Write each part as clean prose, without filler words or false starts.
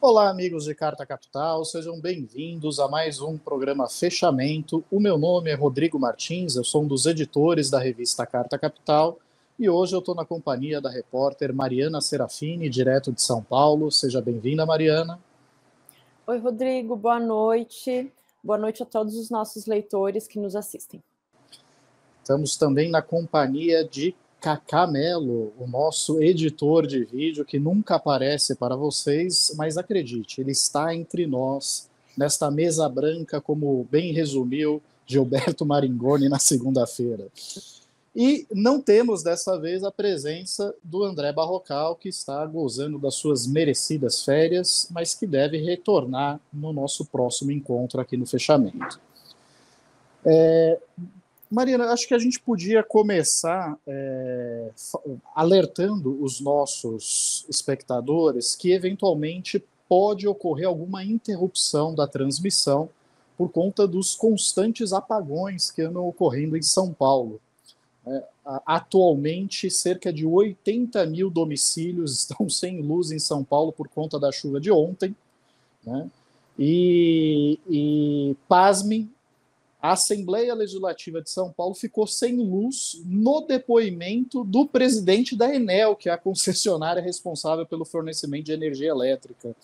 Olá, amigos de Carta Capital, sejam bem-vindos a mais um programa Fechamento. O meu nome é Rodrigo Martins, eu sou um dos editores da revista Carta Capital e hoje eu estou na companhia da repórter Mariana Serafini, direto de São Paulo. Seja bem-vinda, Mariana. Oi, Rodrigo, boa noite. Boa noite a todos os nossos leitores que nos assistem. Estamos também na companhia de Cacá Mello, o nosso editor de vídeo que nunca aparece para vocês, mas acredite, ele está entre nós, nesta mesa branca, como bem resumiu Gilberto Maringoni na segunda-feira. E não temos dessa vez a presença do André Barrocal, que está gozando das suas merecidas férias, mas que deve retornar no nosso próximo encontro aqui no Fechamento. Mariana, acho que a gente podia começar alertando os nossos espectadores que eventualmente pode ocorrer alguma interrupção da transmissão por conta dos constantes apagões que andam ocorrendo em São Paulo. Atualmente, cerca de 80 mil domicílios estão sem luz em São Paulo por conta da chuva de ontem, né? E pasmem, a Assembleia Legislativa de São Paulo ficou sem luz no depoimento do presidente da Enel, que é a concessionária responsável pelo fornecimento de energia elétrica.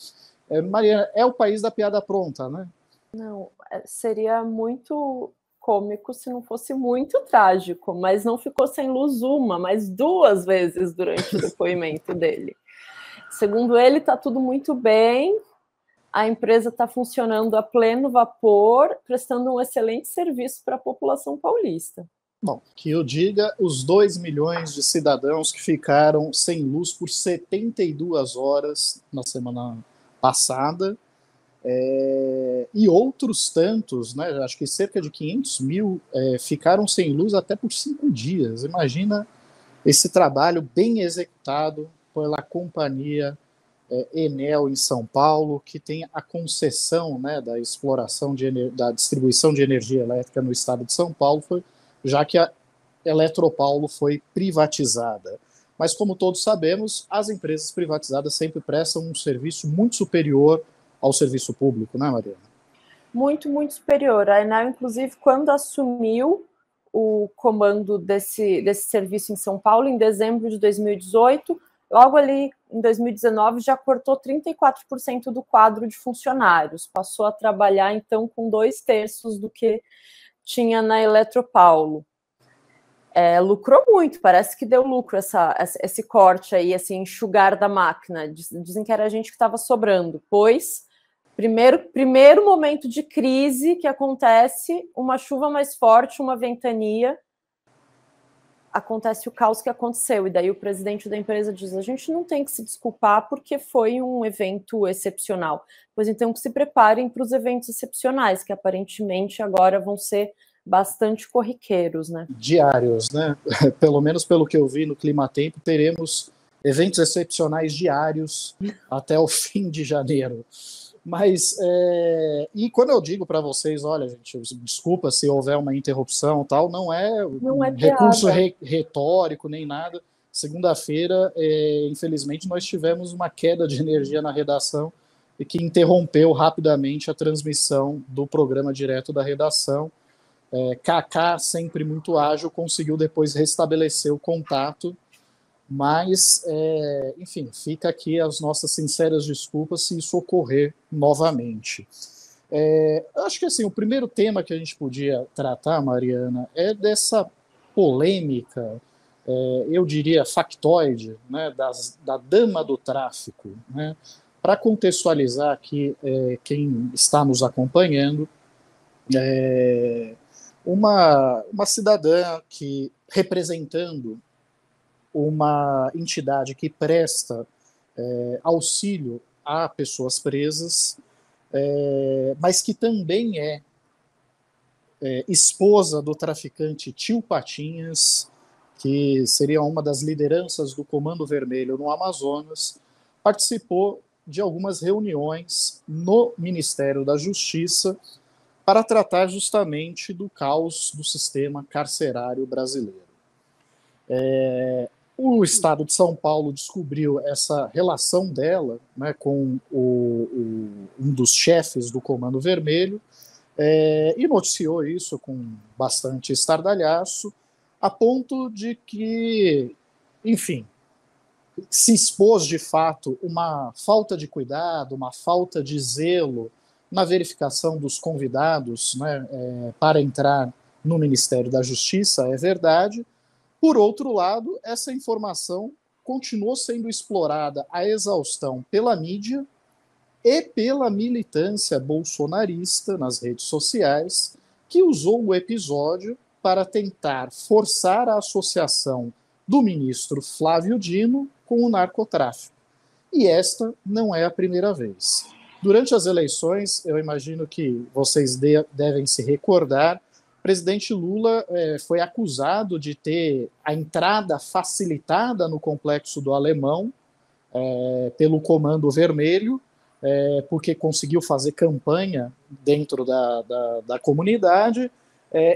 Mariana, é o país da piada pronta, né? Não, seria muito cômico se não fosse muito trágico, mas não ficou sem luz uma, mas duas vezes durante o depoimento dele. Segundo ele, está tudo muito bem, a empresa está funcionando a pleno vapor, prestando um excelente serviço para a população paulista. Bom, que eu diga os 2 milhões de cidadãos que ficaram sem luz por 72 horas na semana passada, e outros tantos, né, acho que cerca de 500 mil ficaram sem luz até por 5 dias. Imagina esse trabalho bem executado pela companhia Enel em São Paulo, que tem a concessão, né, da exploração da distribuição de energia elétrica no estado de São Paulo, já que a Eletropaulo foi privatizada. Mas, como todos sabemos, as empresas privatizadas sempre prestam um serviço muito superior ao serviço público, né, Mariana? Muito, muito superior. A Enel, inclusive, quando assumiu o comando desse serviço em São Paulo, em dezembro de 2018, logo ali em 2019 já cortou 34% do quadro de funcionários, passou a trabalhar então com 2/3 do que tinha na Eletropaulo. Lucrou muito, parece que deu lucro esse corte aí, esse enxugar da máquina. Dizem que era a gente que estava sobrando, pois primeiro momento de crise que acontece, uma chuva mais forte, uma ventania, acontece o caos que aconteceu, e daí o presidente da empresa diz, a gente não tem que se desculpar porque foi um evento excepcional, pois então que se preparem para os eventos excepcionais, que aparentemente agora vão ser bastante corriqueiros, né? Diários, né? Pelo menos pelo que eu vi no Climatempo, teremos eventos excepcionais diários até o fim de janeiro. Mas, e quando eu digo para vocês, olha, gente, desculpa se houver uma interrupção, tal, não é recurso retórico nem nada. Segunda-feira, infelizmente, nós tivemos uma queda de energia na redação e que interrompeu rapidamente a transmissão do programa direto da redação. Cacá, sempre muito ágil, conseguiu depois restabelecer o contato. Mas, enfim, fica aqui as nossas sinceras desculpas se isso ocorrer novamente. Acho que assim, o primeiro tema que a gente podia tratar, Mariana, é dessa polêmica, eu diria factoide, né, da dama do tráfico. Né? Para contextualizar aqui quem está nos acompanhando, uma cidadã que, representando uma entidade que presta auxílio a pessoas presas, mas que também é esposa do traficante Tio Patinhas, que seria uma das lideranças do Comando Vermelho no Amazonas, participou de algumas reuniões no Ministério da Justiça para tratar justamente do caos do sistema carcerário brasileiro. O Estado de São Paulo descobriu essa relação dela, né, com um dos chefes do Comando Vermelho, e noticiou isso com bastante estardalhaço, a ponto de que, enfim, se expôs de fato uma falta de cuidado, uma falta de zelo na verificação dos convidados, né, para entrar no Ministério da Justiça, é verdade. Por outro lado, essa informação continuou sendo explorada à exaustão pela mídia e pela militância bolsonarista nas redes sociais, que usou o episódio para tentar forçar a associação do ministro Flávio Dino com o narcotráfico. E esta não é a primeira vez. Durante as eleições, eu imagino que vocês devem se recordar, o presidente Lula foi acusado de ter a entrada facilitada no Complexo do Alemão pelo Comando Vermelho, porque conseguiu fazer campanha dentro da comunidade,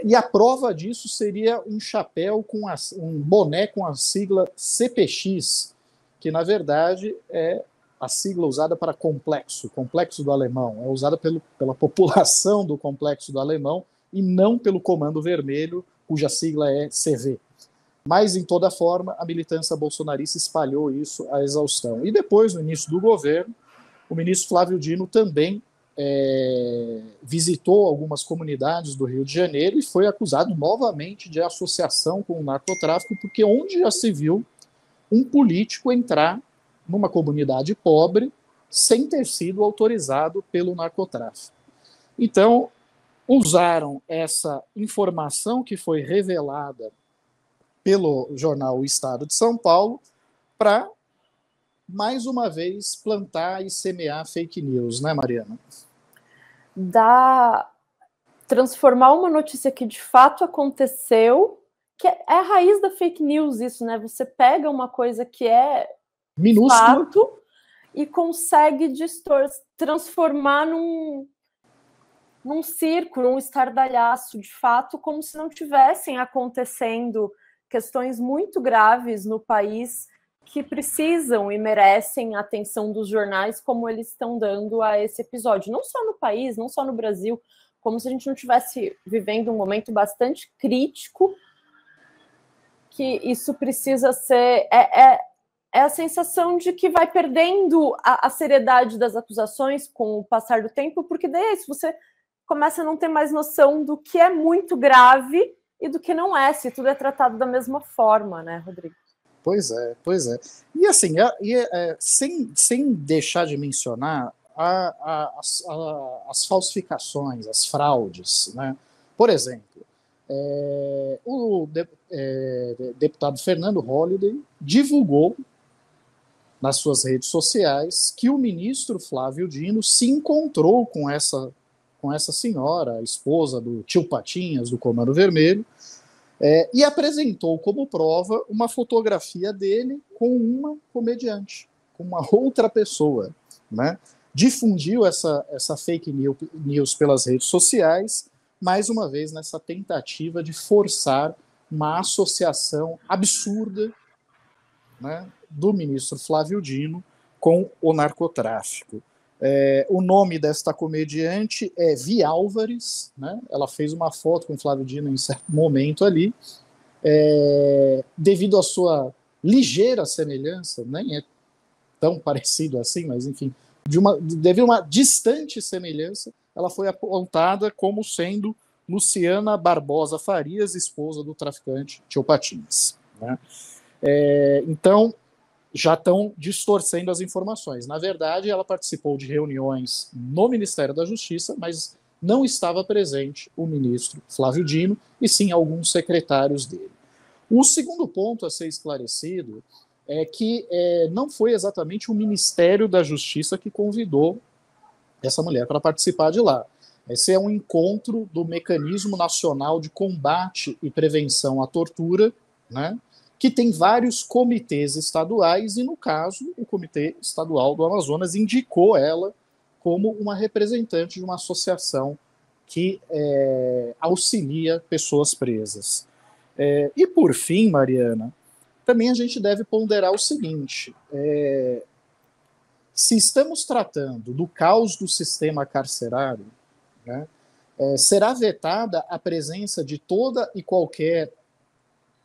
e a prova disso seria um chapéu, um boné com a sigla CPX, que na verdade é a sigla usada para Complexo do Alemão, é usada pela população do Complexo do Alemão e não pelo Comando Vermelho, cuja sigla é CV. Mas, em toda forma, a militância bolsonarista espalhou isso à exaustão. E depois, no início do governo, o ministro Flávio Dino também visitou algumas comunidades do Rio de Janeiro e foi acusado novamente de associação com o narcotráfico, porque onde já se viu um político entrar numa comunidade pobre sem ter sido autorizado pelo narcotráfico. Então, usaram essa informação que foi revelada pelo jornal O Estado de São Paulo para, mais uma vez, plantar e semear fake news, né, Mariana? Transformar uma notícia que de fato aconteceu, que é a raiz da fake news, isso, né? Você pega uma coisa que é minúscula fato e consegue transformar num circo, num estardalhaço, de fato, como se não tivessem acontecendo questões muito graves no país que precisam e merecem a atenção dos jornais, como eles estão dando a esse episódio. Não só no país, não só no Brasil, como se a gente não estivesse vivendo um momento bastante crítico, que isso precisa ser... É a sensação de que vai perdendo a seriedade das acusações com o passar do tempo, porque daí é isso, você começa a não ter mais noção do que é muito grave e do que não é, se tudo é tratado da mesma forma, né, Rodrigo? Pois é. E assim, sem deixar de mencionar as falsificações, as fraudes, né? Por exemplo, o deputado Fernando Holliday divulgou nas suas redes sociais que o ministro Flávio Dino se encontrou com essa senhora, a esposa do tio Patinhas, do Comando Vermelho, e apresentou como prova uma fotografia dele com uma comediante, com uma outra pessoa, né? Difundiu essa fake news pelas redes sociais, mais uma vez nessa tentativa de forçar uma associação absurda, né, do ministro Flávio Dino com o narcotráfico. O nome desta comediante é Vi Álvares, né? Ela fez uma foto com o Flávio Dino em certo momento ali, devido à sua ligeira semelhança, nem é tão parecido assim, mas enfim, devido a uma distante semelhança, ela foi apontada como sendo Luciana Barbosa Farias, esposa do traficante Tio Patinhas, né? Então, já estão distorcendo as informações. Na verdade, ela participou de reuniões no Ministério da Justiça, mas não estava presente o ministro Flávio Dino, e sim alguns secretários dele. O segundo ponto a ser esclarecido é que não foi exatamente o Ministério da Justiça que convidou essa mulher para participar de lá. Esse é um encontro do Mecanismo Nacional de Combate e Prevenção à Tortura, né, que tem vários comitês estaduais, e no caso, o Comitê Estadual do Amazonas indicou ela como uma representante de uma associação que auxilia pessoas presas. E por fim, Mariana, também a gente deve ponderar o seguinte, se estamos tratando do caos do sistema carcerário, né, será vetada a presença de toda e qualquer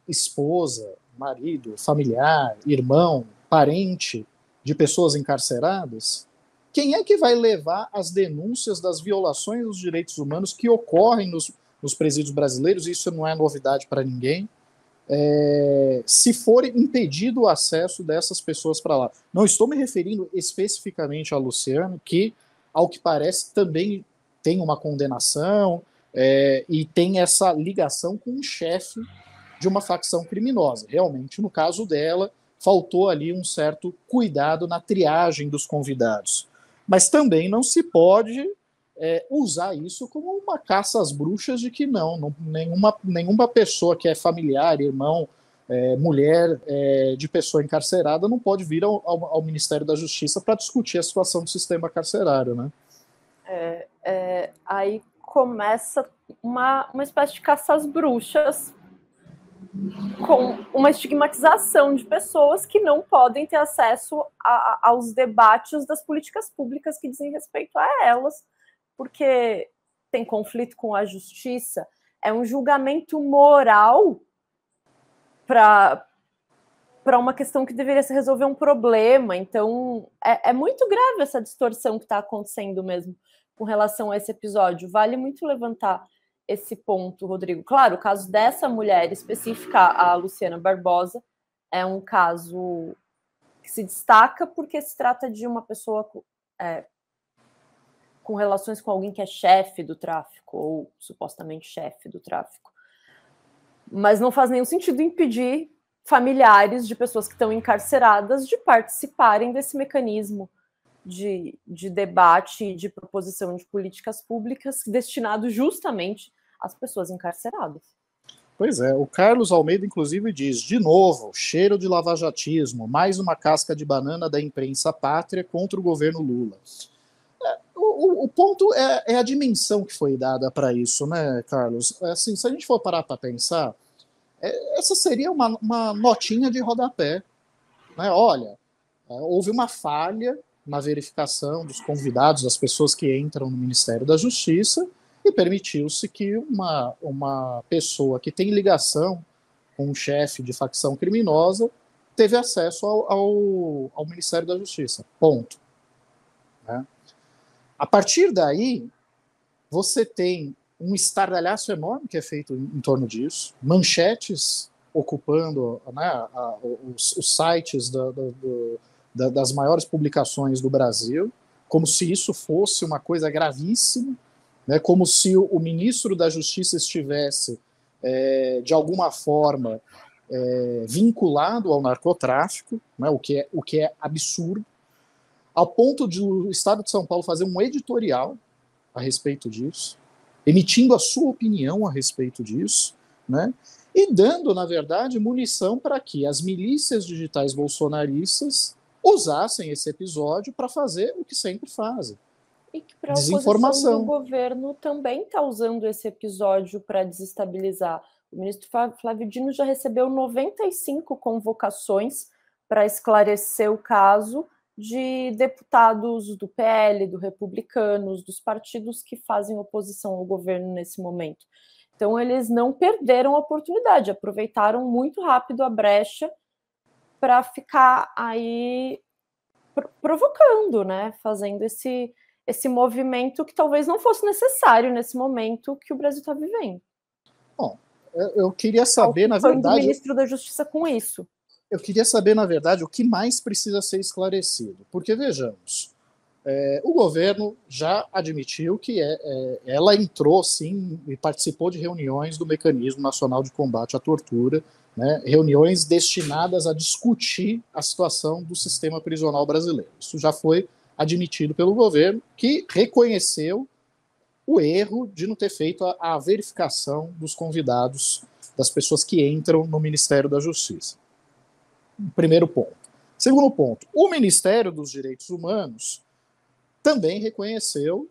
esposa, marido, familiar, irmão, parente de pessoas encarceradas? Quem é que vai levar as denúncias das violações dos direitos humanos que ocorrem nos presídios brasileiros? Isso não é novidade para ninguém. Se for impedido o acesso dessas pessoas para lá. Não estou me referindo especificamente a Luciano, que, ao que parece, também tem uma condenação e tem essa ligação com um chefe de uma facção criminosa. Realmente, no caso dela, faltou ali um certo cuidado na triagem dos convidados. Mas também não se pode usar isso como uma caça às bruxas de que nenhuma pessoa que é familiar, irmão, mulher de pessoa encarcerada não pode vir ao Ministério da Justiça para discutir a situação do sistema carcerário, né? Aí começa uma espécie de caça às bruxas, com uma estigmatização de pessoas que não podem ter acesso aos debates das políticas públicas que dizem respeito a elas, porque tem conflito com a justiça, é um julgamento moral para uma questão que deveria se resolver um problema. Então, é muito grave essa distorção que está acontecendo mesmo com relação a esse episódio. Vale muito levantar esse ponto, Rodrigo. Claro, o caso dessa mulher específica, a Luciana Barbosa, é um caso que se destaca porque se trata de uma pessoa com relações com alguém que é chefe do tráfico, ou supostamente chefe do tráfico. Mas não faz nenhum sentido impedir familiares de pessoas que estão encarceradas de participarem desse mecanismo de debate e de proposição de políticas públicas destinado justamente às pessoas encarceradas. Pois é, o Carlos Almeida, inclusive, diz, de novo, cheiro de lavajatismo, mais uma casca de banana da imprensa pátria contra o governo Lula. O ponto é a dimensão que foi dada para isso, né, Carlos? Assim, se a gente for parar para pensar, essa seria uma notinha de rodapé. Né? Olha, houve uma falha na verificação dos convidados, das pessoas que entram no Ministério da Justiça, e permitiu-se que uma pessoa que tem ligação com um chefe de facção criminosa teve acesso ao Ministério da Justiça. Ponto. Né? A partir daí, você tem um estardalhaço enorme que é feito em torno disso, manchetes ocupando, né, os sites das maiores publicações do Brasil, como se isso fosse uma coisa gravíssima, né, como se o ministro da Justiça estivesse, de alguma forma, vinculado ao narcotráfico, né, o que é absurdo, ao ponto de o Estado de São Paulo fazer um editorial a respeito disso, emitindo a sua opinião a respeito disso, né, e dando, na verdade, munição para que as milícias digitais bolsonaristas usassem esse episódio para fazer o que sempre fazem. E que para a oposição do governo também está usando esse episódio para desestabilizar. O ministro Flávio Dino já recebeu 95 convocações para esclarecer o caso de deputados do PL, do Republicanos, dos partidos que fazem oposição ao governo nesse momento. Então, eles não perderam a oportunidade, aproveitaram muito rápido a brecha para ficar aí provocando, né? Fazendo esse movimento que talvez não fosse necessário nesse momento que o Brasil está vivendo. Bom, eu queria saber, na verdade... o ministro da Justiça com isso. Eu queria saber, na verdade, o que mais precisa ser esclarecido. Porque, vejamos, o governo já admitiu que ela entrou, sim, e participou de reuniões do Mecanismo Nacional de Combate à Tortura, né, reuniões destinadas a discutir a situação do sistema prisional brasileiro. Isso já foi admitido pelo governo, que reconheceu o erro de não ter feito a verificação dos convidados, das pessoas que entram no Ministério da Justiça. Primeiro ponto. Segundo ponto, o Ministério dos Direitos Humanos também reconheceu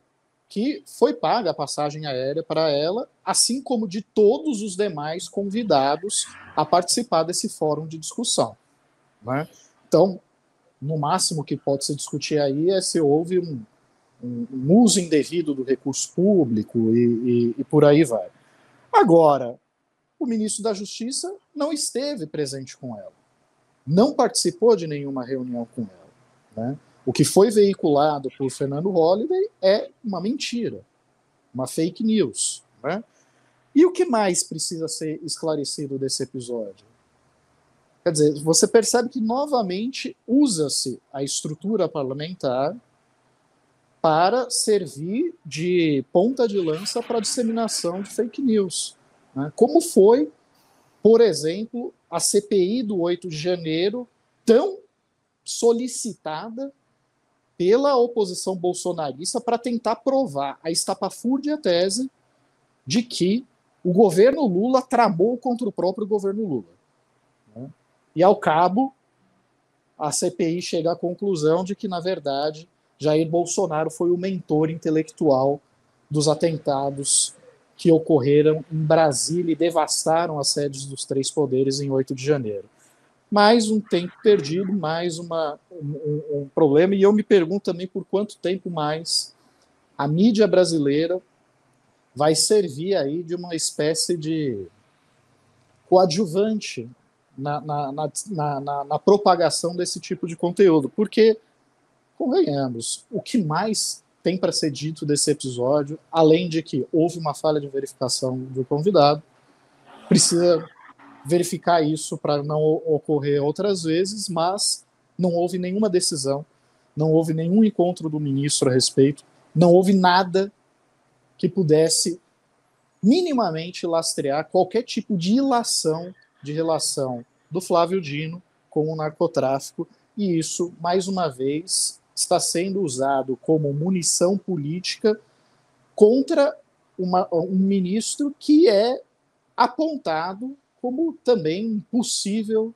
que foi paga a passagem aérea para ela, assim como de todos os demais convidados a participar desse fórum de discussão, né? Então, no máximo que pode se discutir aí é se houve um uso indevido do recurso público e por aí vai. Agora, o ministro da Justiça não esteve presente com ela, não participou de nenhuma reunião com ela, né? O que foi veiculado por Fernando Holliday é uma mentira, uma fake news, né? E o que mais precisa ser esclarecido desse episódio? Quer dizer, você percebe que novamente usa-se a estrutura parlamentar para servir de ponta de lança para a disseminação de fake news, né? Como foi, por exemplo, a CPI do 8 de janeiro, tão solicitada pela oposição bolsonarista para tentar provar a estapafúrdia tese de que o governo Lula tramou contra o próprio governo Lula, né? E, ao cabo, a CPI chega à conclusão de que, na verdade, Jair Bolsonaro foi o mentor intelectual dos atentados que ocorreram em Brasília e devastaram as sedes dos três poderes em 8 de janeiro. Mais um tempo perdido, mais um problema, e eu me pergunto também por quanto tempo mais a mídia brasileira vai servir aí de uma espécie de coadjuvante na propagação desse tipo de conteúdo, porque, convenhamos, o que mais tem para ser dito desse episódio, além de que houve uma falha de verificação do convidado, precisa verificar isso para não ocorrer outras vezes, mas não houve nenhuma decisão, não houve nenhum encontro do ministro a respeito, não houve nada que pudesse minimamente lastrear qualquer tipo de ilação de relação do Flávio Dino com o narcotráfico, e isso, mais uma vez, está sendo usado como munição política contra um ministro que é apontado como também possível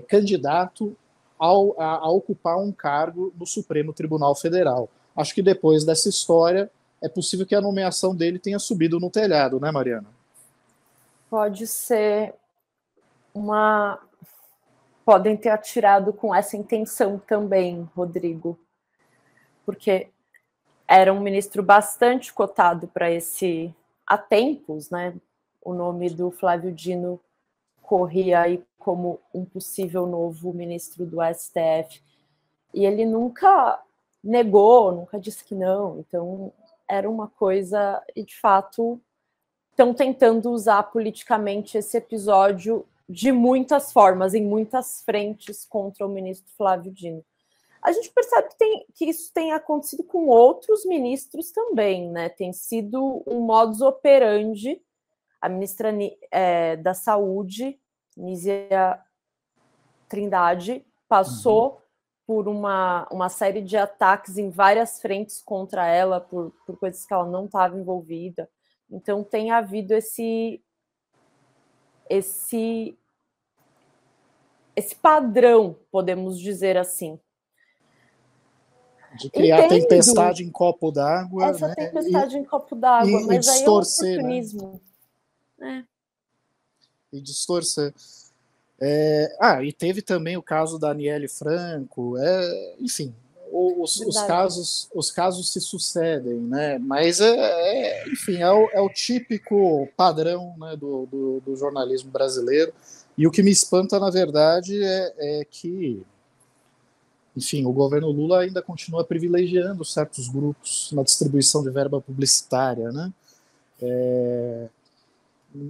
candidato a ocupar um cargo no Supremo Tribunal Federal. Acho que depois dessa história é possível que a nomeação dele tenha subido no telhado, né, Mariana? Pode ser uma... Podem ter atirado com essa intenção também, Rodrigo, porque era um ministro bastante cotado para esse... Há tempos, né? O nome do Flávio Dino corria aí como um possível novo ministro do STF. E ele nunca negou, nunca disse que não. Então, era uma coisa... E, de fato, estão tentando usar politicamente esse episódio de muitas formas, em muitas frentes contra o ministro Flávio Dino. A gente percebe que isso tem acontecido com outros ministros também, né? Tem sido um modus operandi. A ministra da Saúde, Nízia Trindade, passou por uma série de ataques em várias frentes contra ela, por coisas que ela não estava envolvida. Então, tem havido esse padrão, podemos dizer assim. De criar tempestade em copo d'água. Essa, né? Tempestade em copo d'água, mas aí é um oportunismo. Né? E distorcer. E teve também o caso da Aniele Franco, enfim, os casos se sucedem, né? Mas enfim, é o típico padrão, né, do jornalismo brasileiro. E o que me espanta, na verdade, é que, enfim, o governo Lula ainda continua privilegiando certos grupos na distribuição de verba publicitária, né?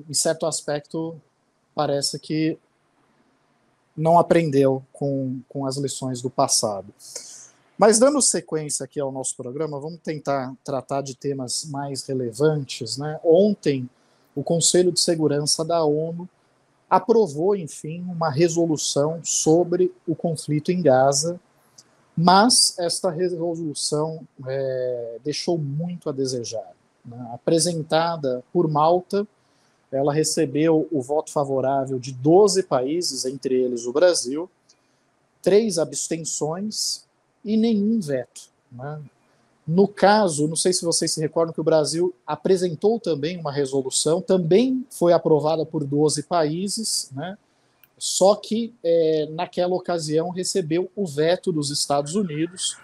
Em certo aspecto, parece que não aprendeu com as lições do passado. Mas, dando sequência aqui ao nosso programa, vamos tentar tratar de temas mais relevantes, né? Ontem, o Conselho de Segurança da ONU aprovou, enfim, uma resolução sobre o conflito em Gaza, mas esta resolução deixou muito a desejar, né? Apresentada por Malta, ela recebeu o voto favorável de 12 países, entre eles o Brasil, 3 abstenções e nenhum veto, né? No caso, não sei se vocês se recordam que o Brasil apresentou também uma resolução, também foi aprovada por 12 países, né? Só que naquela ocasião recebeu o veto dos Estados Unidos,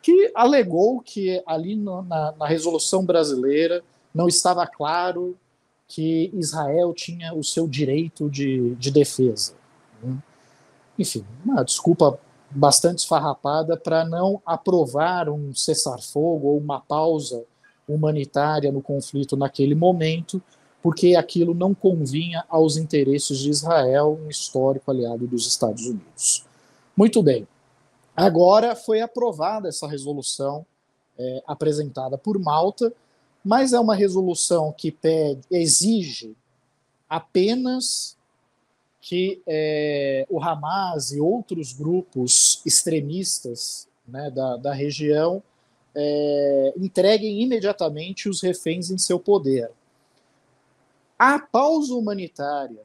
que alegou que ali na resolução brasileira não estava claro que Israel tinha o seu direito de defesa. Enfim, uma desculpa bastante esfarrapada para não aprovar um cessar-fogo ou uma pausa humanitária no conflito naquele momento, porque aquilo não convinha aos interesses de Israel, um histórico aliado dos Estados Unidos. Muito bem. Agora foi aprovada essa resolução apresentada por Malta, mas é uma resolução que exige apenas que o Hamas e outros grupos extremistas, né, da região entreguem imediatamente os reféns em seu poder. A pausa humanitária,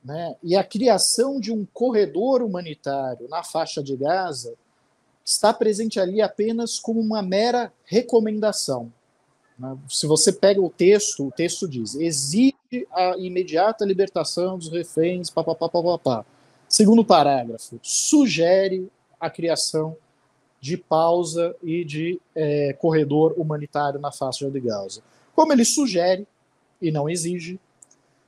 né, e a criação de um corredor humanitário na faixa de Gaza está presente ali apenas como uma mera recomendação. Se você pega o texto diz: exige a imediata libertação dos reféns, papapá. Segundo parágrafo, sugere a criação de pausa e de corredor humanitário na faixa de Gaza. Como ele sugere e não exige,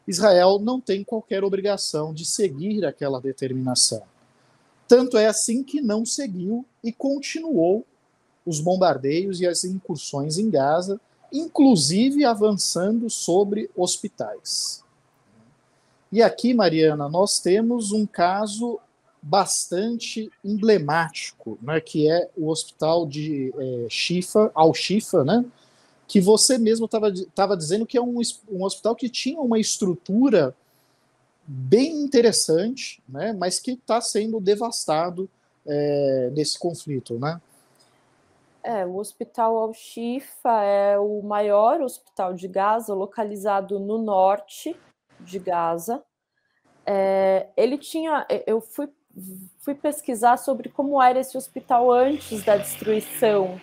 Israel não tem qualquer obrigação de seguir aquela determinação. Tanto é assim que não seguiu e continuou os bombardeios e as incursões em Gaza, inclusive avançando sobre hospitais. E aqui, Mariana, nós temos um caso bastante emblemático, né, que é o hospital de Al-Shifa, né, que você mesmo estava dizendo que é um hospital que tinha uma estrutura bem interessante, né, mas que está sendo devastado nesse conflito, né? O Hospital Al-Shifa é o maior hospital de Gaza, localizado no norte de Gaza. Ele tinha... Eu fui pesquisar sobre como era esse hospital antes da destruição,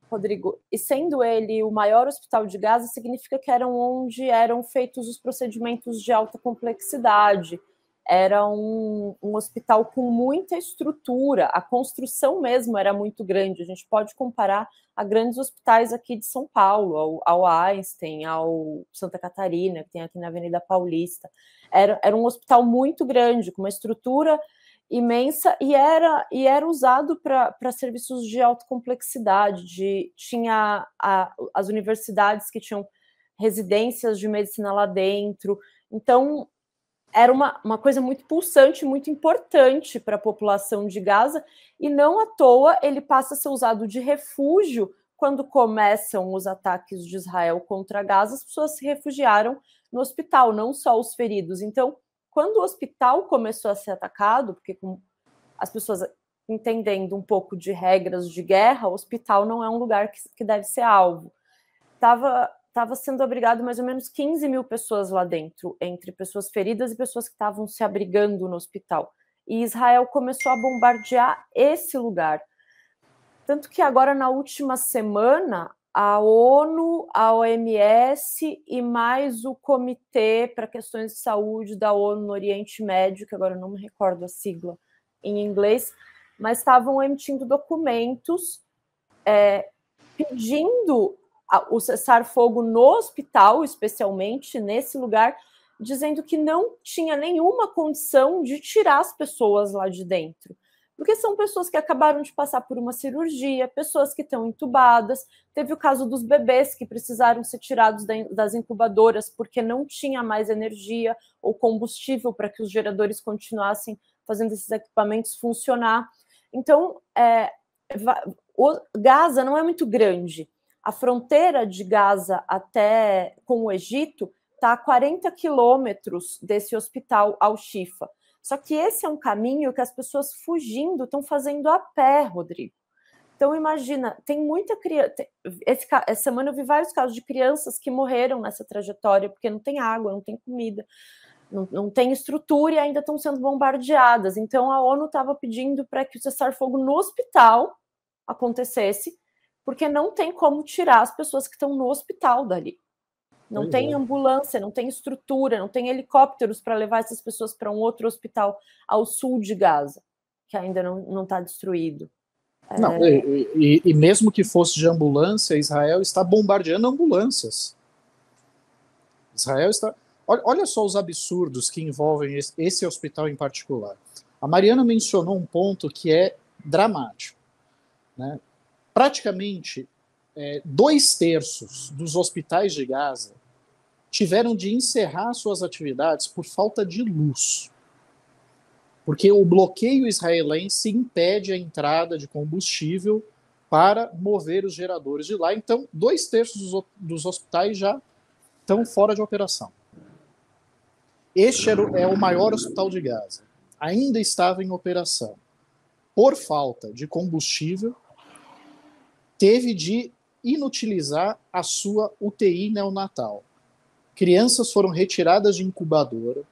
Rodrigo. E sendo ele o maior hospital de Gaza, significa que era onde eram feitos os procedimentos de alta complexidade. Era um hospital com muita estrutura, a construção mesmo era muito grande. A gente pode comparar a grandes hospitais aqui de São Paulo, ao Einstein, ao Santa Catarina, que tem aqui na Avenida Paulista. Era um hospital muito grande, com uma estrutura imensa, e era usado para serviços de alta complexidade. Tinha as universidades que tinham residências de medicina lá dentro. Então, era uma coisa muito pulsante, muito importante para a população de Gaza, e não à toa ele passa a ser usado de refúgio. Quando começam os ataques de Israel contra Gaza, as pessoas se refugiaram no hospital, não só os feridos. Então, quando o hospital começou a ser atacado, porque com as pessoas entendendo um pouco de regras de guerra, o hospital não é um lugar que deve ser alvo. Estava sendo abrigado mais ou menos 15 mil pessoas lá dentro, entre pessoas feridas e pessoas que estavam se abrigando no hospital. E Israel começou a bombardear esse lugar. Tanto que agora, na última semana, a ONU, a OMS e mais o Comitê para Questões de Saúde da ONU no Oriente Médio, que agora eu não me recordo a sigla em inglês, mas estavam emitindo documentos pedindo o cessar-fogo no hospital, especialmente nesse lugar, dizendo que não tinha nenhuma condição de tirar as pessoas lá de dentro. Porque são pessoas que acabaram de passar por uma cirurgia, pessoas que estão entubadas. Teve o caso dos bebês que precisaram ser tirados das incubadoras porque não tinha mais energia ou combustível para que os geradores continuassem fazendo esses equipamentos funcionar. Então, Gaza não é muito grande. A fronteira de Gaza até com o Egito está a 40 quilômetros desse hospital Al-Shifa. Só que esse é um caminho que as pessoas fugindo estão fazendo a pé, Rodrigo. Então, imagina, tem muita criança... Essa semana eu vi vários casos de crianças que morreram nessa trajetória porque não tem água, não tem comida, não tem estrutura e ainda estão sendo bombardeadas. Então, a ONU estava pedindo para que o cessar-fogo no hospital acontecesse, porque não tem como tirar as pessoas que estão no hospital dali. Não tem ambulância, não tem estrutura, não tem helicópteros para levar essas pessoas para um outro hospital ao sul de Gaza, que ainda não está destruído. Não, e mesmo que fosse de ambulância, Israel está bombardeando ambulâncias. Israel está... Olha só os absurdos que envolvem esse hospital em particular. A Mariana mencionou um ponto que é dramático, né? Praticamente 2/3 dos hospitais de Gaza tiveram de encerrar suas atividades por falta de luz. Porque o bloqueio israelense impede a entrada de combustível para mover os geradores de lá. Então, 2/3 dos hospitais já estão fora de operação. Este é o maior hospital de Gaza. Ainda estava em operação. Por falta de combustível, teve de inutilizar a sua UTI neonatal. Crianças foram retiradas de incubadoras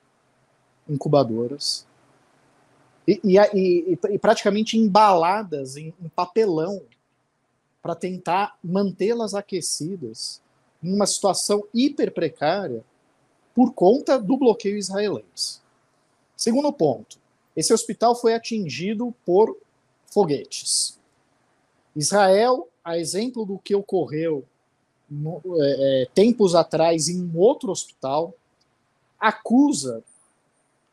e praticamente embaladas em papelão para tentar mantê-las aquecidas em uma situação hiper precária por conta do bloqueio israelense. Segundo ponto, esse hospital foi atingido por foguetes. Israel, a exemplo do que ocorreu tempos atrás em um outro hospital, acusa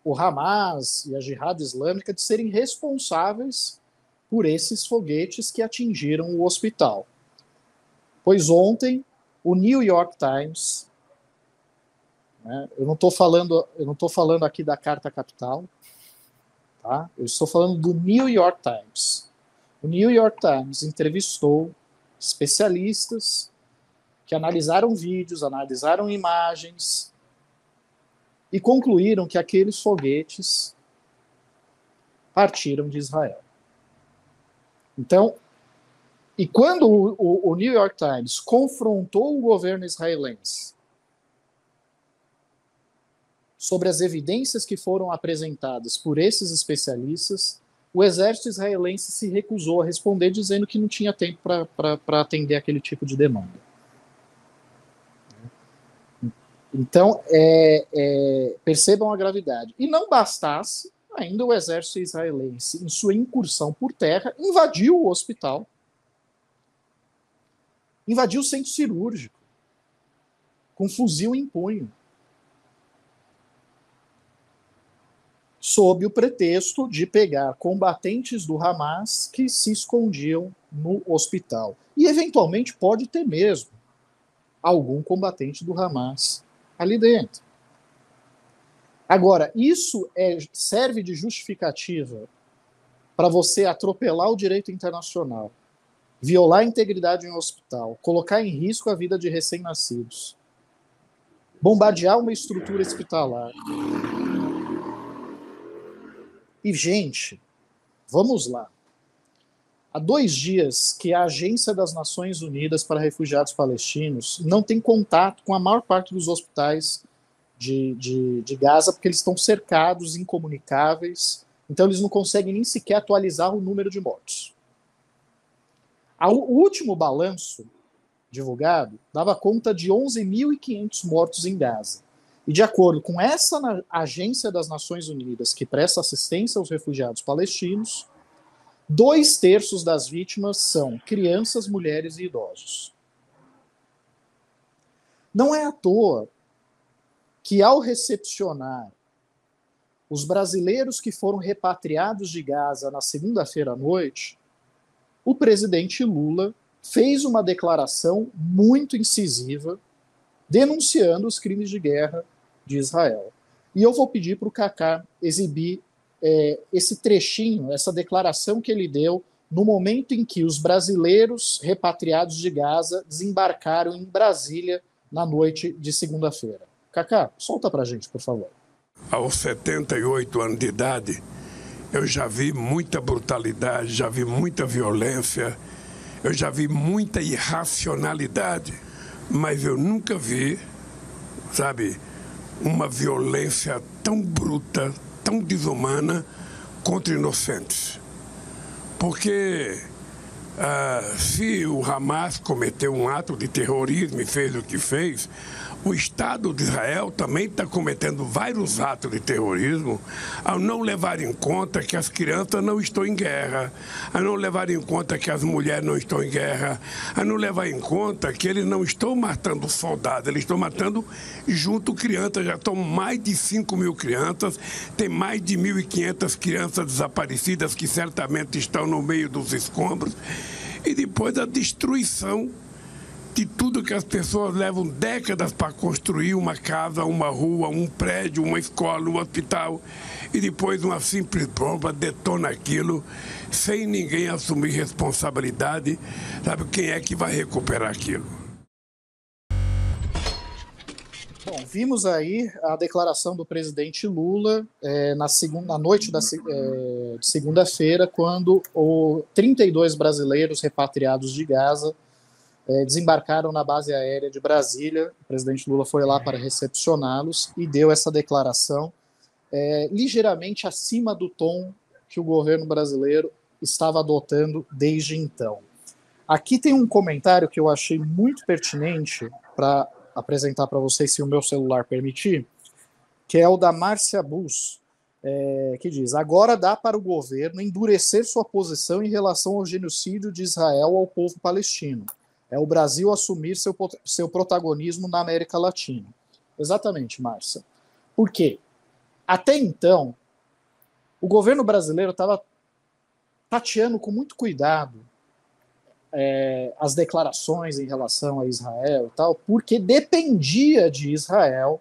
o Hamas e a Jihad Islâmica de serem responsáveis por esses foguetes que atingiram o hospital. Pois ontem, o New York Times, né, eu não estou falando aqui da Carta Capital, tá? Eu estou falando do New York Times. O New York Times entrevistou especialistas que analisaram vídeos, analisaram imagens e concluíram que aqueles foguetes partiram de Israel. Então, e quando o New York Times confrontou o governo israelense sobre as evidências que foram apresentadas por esses especialistas, o exército israelense se recusou a responder, dizendo que não tinha tempo para atender aquele tipo de demanda. Então, percebam a gravidade. E não bastasse, ainda o exército israelense, em sua incursão por terra, invadiu o hospital, invadiu o centro cirúrgico, com fuzil em punho, sob o pretexto de pegar combatentes do Hamas que se escondiam no hospital. E, eventualmente, pode ter mesmo algum combatente do Hamas ali dentro. Agora, isso serve de justificativa para você atropelar o direito internacional, violar a integridade de um hospital, colocar em risco a vida de recém-nascidos, bombardear uma estrutura hospitalar. E, gente, vamos lá. Há 2 dias que a Agência das Nações Unidas para Refugiados Palestinos não tem contato com a maior parte dos hospitais de Gaza, porque eles estão cercados, incomunicáveis, então eles não conseguem nem sequer atualizar o número de mortos. O último balanço divulgado dava conta de 11.500 mortos em Gaza. E de acordo com essa Agência das Nações Unidas, que presta assistência aos refugiados palestinos, 2/3 das vítimas são crianças, mulheres e idosos. Não é à toa que, ao recepcionar os brasileiros que foram repatriados de Gaza na segunda-feira à noite, o presidente Lula fez uma declaração muito incisiva denunciando os crimes de guerra de Israel. E eu vou pedir para o Kaká exibir esse trechinho, essa declaração que ele deu no momento em que os brasileiros repatriados de Gaza desembarcaram em Brasília na noite de segunda-feira. Kaká, solta para a gente, por favor. Aos 78 anos de idade, eu já vi muita brutalidade, já vi muita violência, eu já vi muita irracionalidade, mas eu nunca vi, sabe, uma violência tão bruta, tão desumana contra inocentes. Porque Se o Hamas cometeu um ato de terrorismo e fez o que fez, o Estado de Israel também está cometendo vários atos de terrorismo ao não levar em conta que as crianças não estão em guerra, a não levar em conta que as mulheres não estão em guerra, a não levar em conta que eles não estão matando soldados, eles estão matando junto crianças. Já estão mais de 5.000 crianças, tem mais de 1.500 crianças desaparecidas que certamente estão no meio dos escombros. E depois a destruição de tudo que as pessoas levam décadas para construir, uma casa, uma rua, um prédio, uma escola, um hospital, e depois uma simples bomba detona aquilo, sem ninguém assumir responsabilidade. Sabe quem é que vai recuperar aquilo? Bom, vimos aí a declaração do presidente Lula na noite de segunda-feira, quando 32 brasileiros repatriados de Gaza desembarcaram na base aérea de Brasília. O presidente Lula foi lá para recepcioná-los e deu essa declaração ligeiramente acima do tom que o governo brasileiro estava adotando desde então. Aqui tem um comentário que eu achei muito pertinente para apresentar para vocês, se o meu celular permitir, que é o da Márcia Bus, que diz: agora dá para o governo endurecer sua posição em relação ao genocídio de Israel ao povo palestino. É o Brasil assumir seu protagonismo na América Latina. Exatamente, Márcia. Por quê? Até então, o governo brasileiro estava tateando com muito cuidado as declarações em relação a Israel e tal, porque dependia de Israel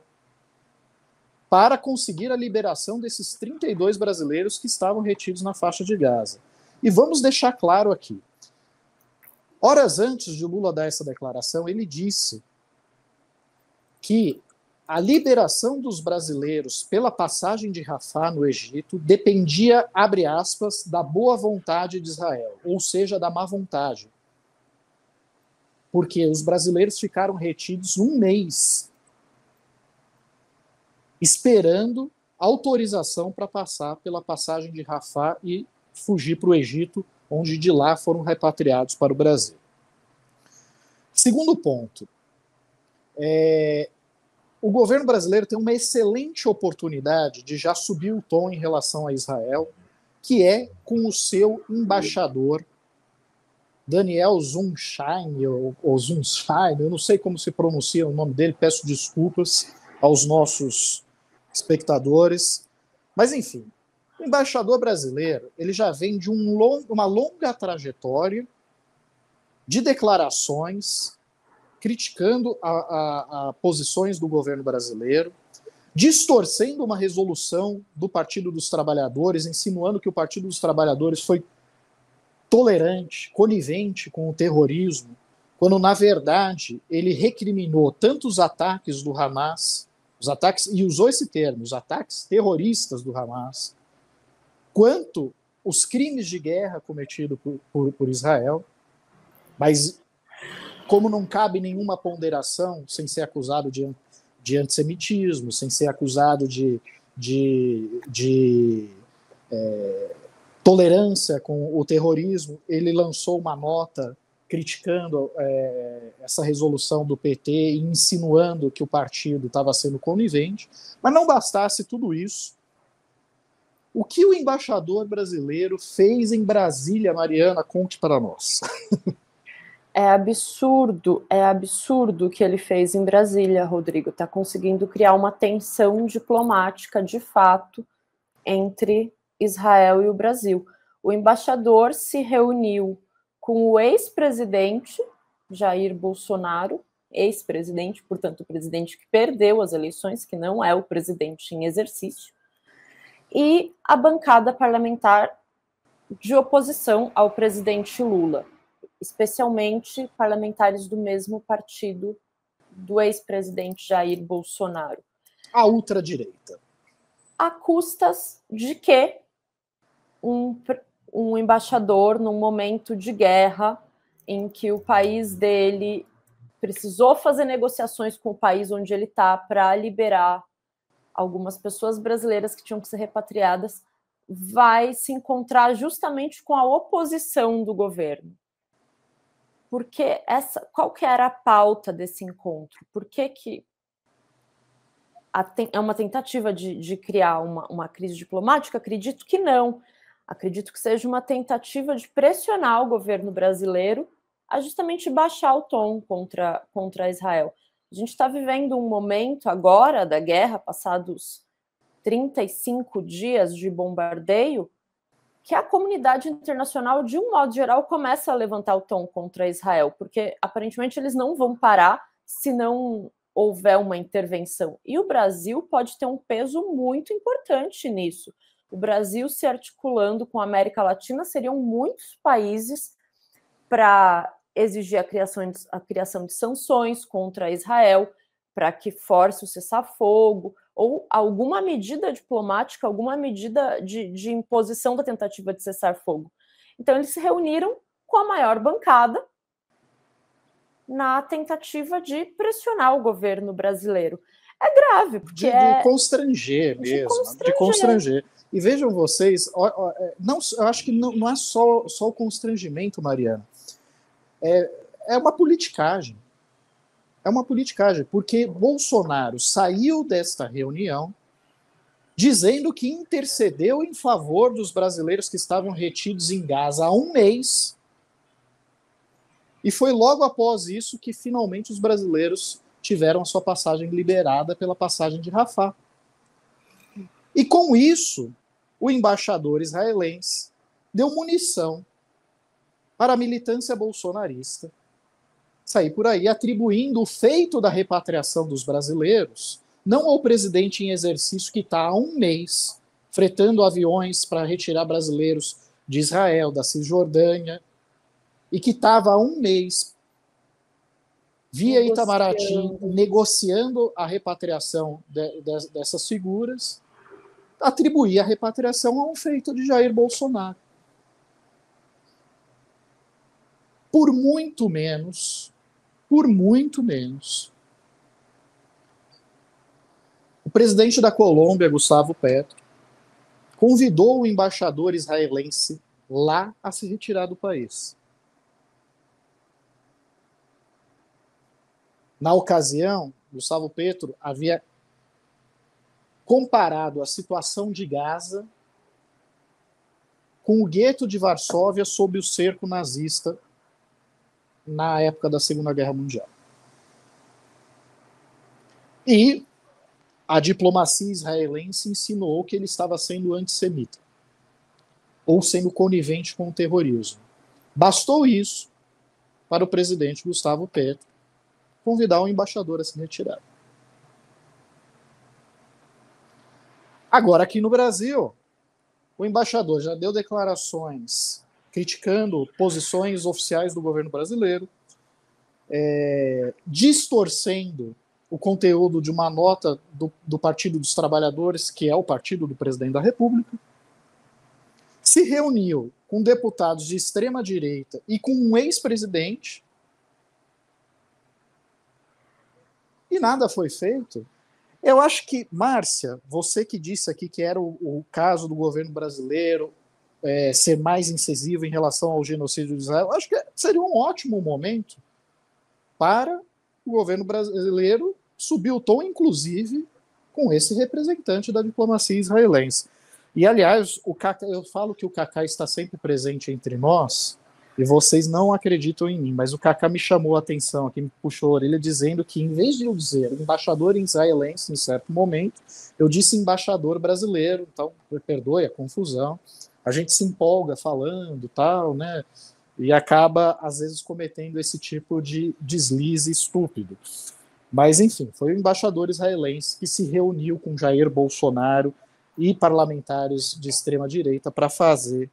para conseguir a liberação desses 32 brasileiros que estavam retidos na faixa de Gaza. E vamos deixar claro aqui, horas antes de Lula dar essa declaração, ele disse que a liberação dos brasileiros pela passagem de Rafah no Egito dependia, abre aspas, da boa vontade de Israel, ou seja, da má vontade. Porque os brasileiros ficaram retidos um mês, esperando autorização para passar pela passagem de Rafah e fugir para o Egito, onde de lá foram repatriados para o Brasil. Segundo ponto, o governo brasileiro tem uma excelente oportunidade de já subir o tom em relação a Israel, que é com o seu embaixador, Daniel Zunschein, ou Zunschein, eu não sei como se pronuncia o nome dele, peço desculpas aos nossos espectadores, mas enfim, o embaixador brasileiro, ele já vem de uma longa trajetória de declarações criticando a posições do governo brasileiro, distorcendo uma resolução do Partido dos Trabalhadores, insinuando que o Partido dos Trabalhadores foi tolerante, conivente com o terrorismo, quando, na verdade, ele recriminou tanto os ataques do Hamas, e usou esse termo, os ataques terroristas do Hamas, quanto os crimes de guerra cometidos por Israel, mas como não cabe nenhuma ponderação, sem ser acusado de antissemitismo, sem ser acusado de tolerância com o terrorismo, ele lançou uma nota criticando essa resolução do PT e insinuando que o partido estava sendo conivente. Mas não bastasse tudo isso, o que o embaixador brasileiro fez em Brasília, Mariana, conte para nós. É absurdo o que ele fez em Brasília, Rodrigo. Está conseguindo criar uma tensão diplomática, de fato, entre Israel e o Brasil. O embaixador se reuniu com o ex-presidente Jair Bolsonaro, ex-presidente, portanto, o presidente que perdeu as eleições, que não é o presidente em exercício, e a bancada parlamentar de oposição ao presidente Lula, especialmente parlamentares do mesmo partido do ex-presidente Jair Bolsonaro. A ultradireita. A custas de que um embaixador, num momento de guerra, em que o país dele precisou fazer negociações com o país onde ele está para liberar algumas pessoas brasileiras que tinham que ser repatriadas, vai se encontrar justamente com a oposição do governo. porque qual que era a pauta desse encontro? Por que é uma tentativa de criar uma crise diplomática? Acredito que não. Acredito que seja uma tentativa de pressionar o governo brasileiro a justamente baixar o tom contra Israel. A gente está vivendo um momento agora da guerra, passados 35 dias de bombardeio, que a comunidade internacional, de um modo geral, começa a levantar o tom contra Israel, porque aparentemente eles não vão parar se não houver uma intervenção. E o Brasil pode ter um peso muito importante nisso. O Brasil se articulando com a América Latina, seriam muitos países para exigir a criação de sanções contra Israel, para que force o cessar-fogo, ou alguma medida diplomática, alguma medida de imposição da tentativa de cessar-fogo. Então, eles se reuniram com a maior bancada na tentativa de pressionar o governo brasileiro. É grave, porque de constranger mesmo, de constranger. E vejam vocês, eu acho que não é só o constrangimento, Mariana, é uma politicagem. É uma politicagem, porque Bolsonaro saiu desta reunião dizendo que intercedeu em favor dos brasileiros que estavam retidos em Gaza há um mês, e foi logo após isso que finalmente os brasileiros tiveram a sua passagem liberada pela passagem de Rafah. E com isso, o embaixador israelense deu munição para a militância bolsonarista sair por aí atribuindo o feito da repatriação dos brasileiros não ao presidente em exercício que está há um mês fretando aviões para retirar brasileiros de Israel, da Cisjordânia, e que estava há um mês via Itamaraty negociando a repatriação dessas figuras, atribuir a repatriação a um feito de Jair Bolsonaro. Por muito menos, o presidente da Colômbia, Gustavo Petro, convidou o embaixador israelense lá a se retirar do país. Na ocasião, Gustavo Petro havia comparado a situação de Gaza com o gueto de Varsóvia sob o cerco nazista na época da Segunda Guerra Mundial. E a diplomacia israelense insinuou que ele estava sendo antissemita, ou sendo conivente com o terrorismo. Bastou isso para o presidente Gustavo Petro convidar o embaixador a se retirar. Agora, aqui no Brasil, o embaixador já deu declarações criticando posições oficiais do governo brasileiro, distorcendo o conteúdo de uma nota do Partido dos Trabalhadores, que é o partido do presidente da República, se reuniu com deputados de extrema-direita e com um ex-presidente, e nada foi feito. Eu acho que, Márcia, você que disse aqui que era o caso do governo brasileiro ser mais incisivo em relação ao genocídio de Israel, acho que seria um ótimo momento para o governo brasileiro subir o tom, inclusive, com esse representante da diplomacia israelense. E, aliás, eu falo que o Cacá está sempre presente entre nós, e vocês não acreditam em mim, mas o Cacá me chamou a atenção aqui, me puxou a orelha, dizendo que, em vez de eu dizer embaixador israelense em certo momento, eu disse embaixador brasileiro. Então, perdoe a confusão. A gente se empolga falando, tal, né? E acaba, às vezes, cometendo esse tipo de deslize estúpido. Mas, enfim, foi o embaixador israelense que se reuniu com Jair Bolsonaro e parlamentares de extrema-direita para fazer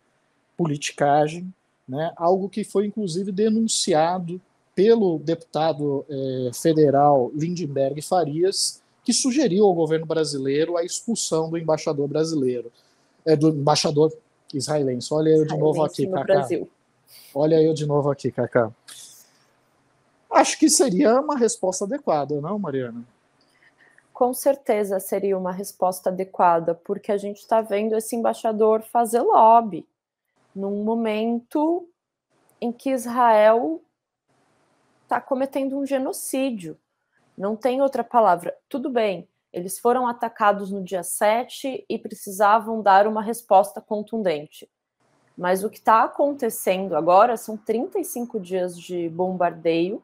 politicagem, né? Algo que foi, inclusive, denunciado pelo deputado federal Lindenberg Farias, que sugeriu ao governo brasileiro a expulsão do embaixador brasileiro, do embaixador israelense. Olha eu de novo aqui, Cacá. Olha eu de novo aqui, Cacá. Acho que seria uma resposta adequada, não, Mariana? Com certeza seria uma resposta adequada, porque a gente está vendo esse embaixador fazer lobby num momento em que Israel está cometendo um genocídio. Não tem outra palavra. Tudo bem, eles foram atacados no dia 7 e precisavam dar uma resposta contundente. Mas o que está acontecendo agora são 35 dias de bombardeio.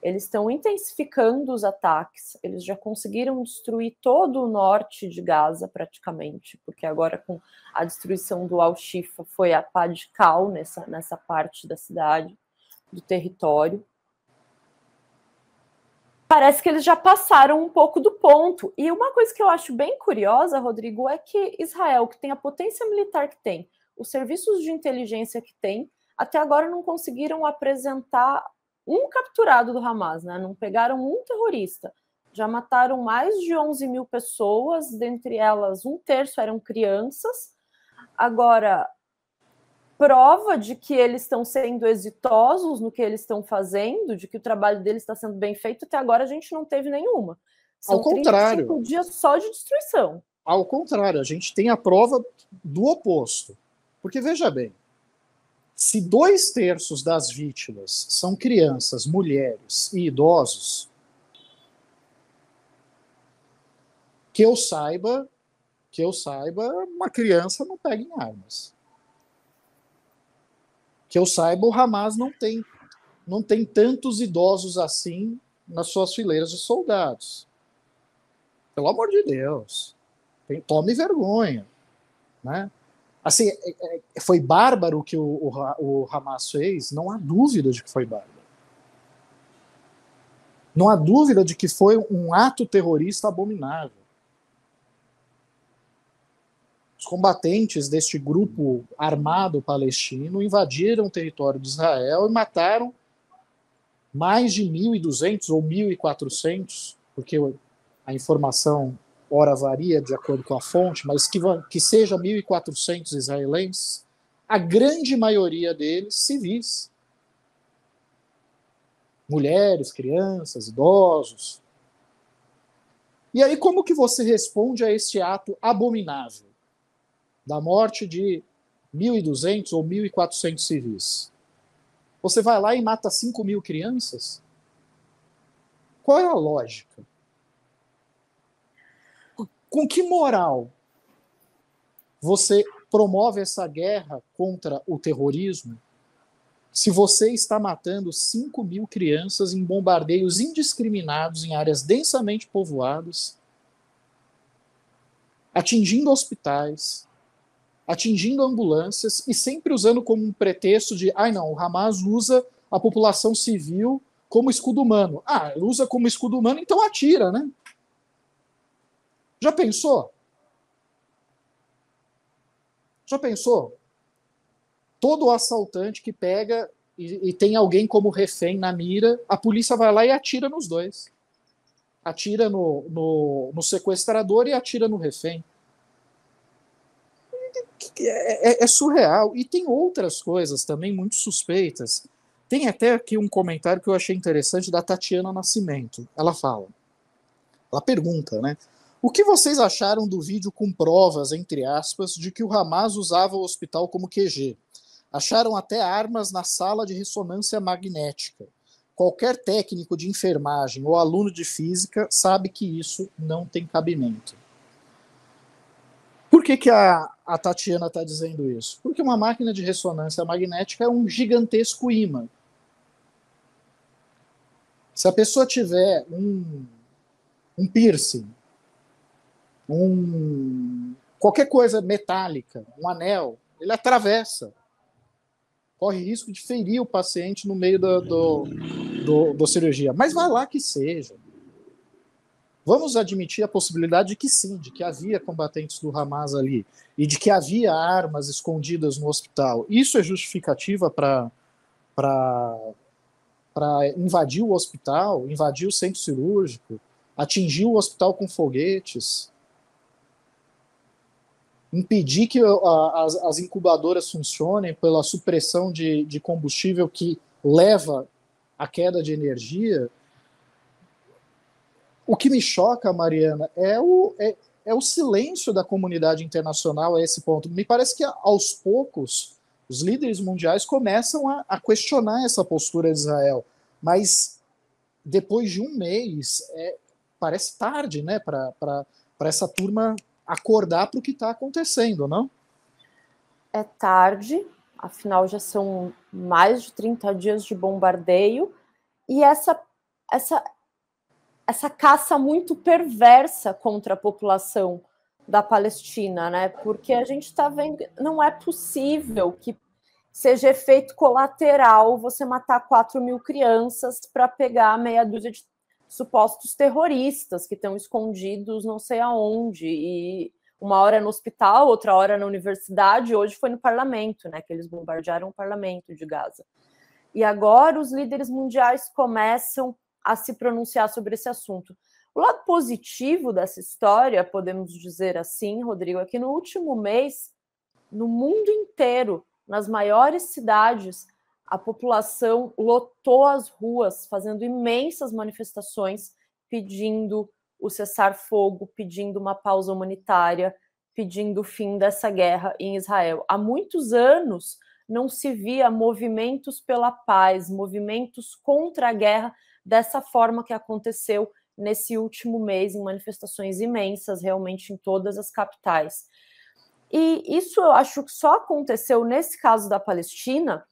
Eles estão intensificando os ataques, eles já conseguiram destruir todo o norte de Gaza, praticamente, porque agora com a destruição do Al-Shifa foi a pá de cal nessa parte da cidade, do território. Parece que eles já passaram um pouco do ponto. E uma coisa que eu acho bem curiosa, Rodrigo, é que Israel, que tem a potência militar que tem, os serviços de inteligência que tem, até agora não conseguiram apresentar um capturado do Hamas, né? Não pegaram um terrorista. Já mataram mais de 11 mil pessoas, dentre elas 1/3 eram crianças. Agora, prova de que eles estão sendo exitosos no que eles estão fazendo, de que o trabalho deles está sendo bem feito, até agora a gente não teve nenhuma. São ao contrário, 35 dias só de destruição. Ao contrário, a gente tem a prova do oposto. Porque, veja bem, se 2/3 das vítimas são crianças, mulheres e idosos, que eu saiba, uma criança não pega em armas. Que eu saiba, o Hamas não tem tantos idosos assim nas suas fileiras de soldados. Pelo amor de Deus. Tome vergonha, né? Assim, foi bárbaro o que o Hamas fez, não há dúvida de que foi bárbaro. Não há dúvida de que foi um ato terrorista abominável. Os combatentes deste grupo armado palestino invadiram o território de Israel e mataram mais de 1.200 ou 1.400, porque a informação ora varia de acordo com a fonte, mas que seja 1.400 israelenses, a grande maioria deles civis. Mulheres, crianças, idosos. E aí como que você responde a este ato abominável da morte de 1.200 ou 1.400 civis? Você vai lá e mata 5.000 crianças? Qual é a lógica? Com que moral você promove essa guerra contra o terrorismo se você está matando 5.000 crianças em bombardeios indiscriminados em áreas densamente povoadas, atingindo hospitais, atingindo ambulâncias e sempre usando como um pretexto de não, o Hamas usa a população civil como escudo humano. Usa como escudo humano, então atira, né? Já pensou? Já pensou? Todo assaltante que pega e tem alguém como refém na mira, a polícia vai lá e atira nos dois. Atira no sequestrador e atira no refém. É surreal. E tem outras coisas também muito suspeitas. Tem até aqui um comentário que eu achei interessante da Tatiana Nascimento. Ela pergunta, né? O que vocês acharam do vídeo com provas, entre aspas, de que o Hamas usava o hospital como QG? Acharam até armas na sala de ressonância magnética. Qualquer técnico de enfermagem ou aluno de física sabe que isso não tem cabimento. Por que a Tatiana está dizendo isso? Porque uma máquina de ressonância magnética é um gigantesco ímã. Se a pessoa tiver um piercing, qualquer coisa metálica, um anel, ele atravessa. Corre risco de ferir o paciente no meio da cirurgia. Mas vai lá que seja. Vamos admitir a possibilidade de que sim, de que havia combatentes do Hamas ali e de que havia armas escondidas no hospital. Isso é justificativa para invadir o hospital, invadir o centro cirúrgico, atingir o hospital com foguetes, impedir que as incubadoras funcionem pela supressão de combustível que leva à queda de energia. O que me choca, Mariana, é o silêncio da comunidade internacional a esse ponto. Me parece que, aos poucos, os líderes mundiais começam a questionar essa postura de Israel. Mas depois de um mês, parece tarde, né, para essa turma acordar para o que está acontecendo, não? É tarde, afinal já são mais de 30 dias de bombardeio, e essa caça muito perversa contra a população da Palestina, né? Porque a gente está vendo que não é possível que seja efeito colateral você matar 4.000 crianças para pegar meia dúzia de supostos terroristas que estão escondidos não sei aonde, e uma hora no hospital, outra hora na universidade, hoje foi no parlamento, né, que eles bombardearam o parlamento de Gaza. E agora os líderes mundiais começam a se pronunciar sobre esse assunto. O lado positivo dessa história, podemos dizer assim, Rodrigo, é que no último mês, no mundo inteiro, nas maiores cidades, a população lotou as ruas, fazendo imensas manifestações, pedindo o cessar-fogo, pedindo uma pausa humanitária, pedindo o fim dessa guerra em Israel. Há muitos anos não se via movimentos pela paz, movimentos contra a guerra dessa forma que aconteceu nesse último mês, em manifestações imensas, realmente em todas as capitais. E isso eu acho que só aconteceu nesse caso da Palestina,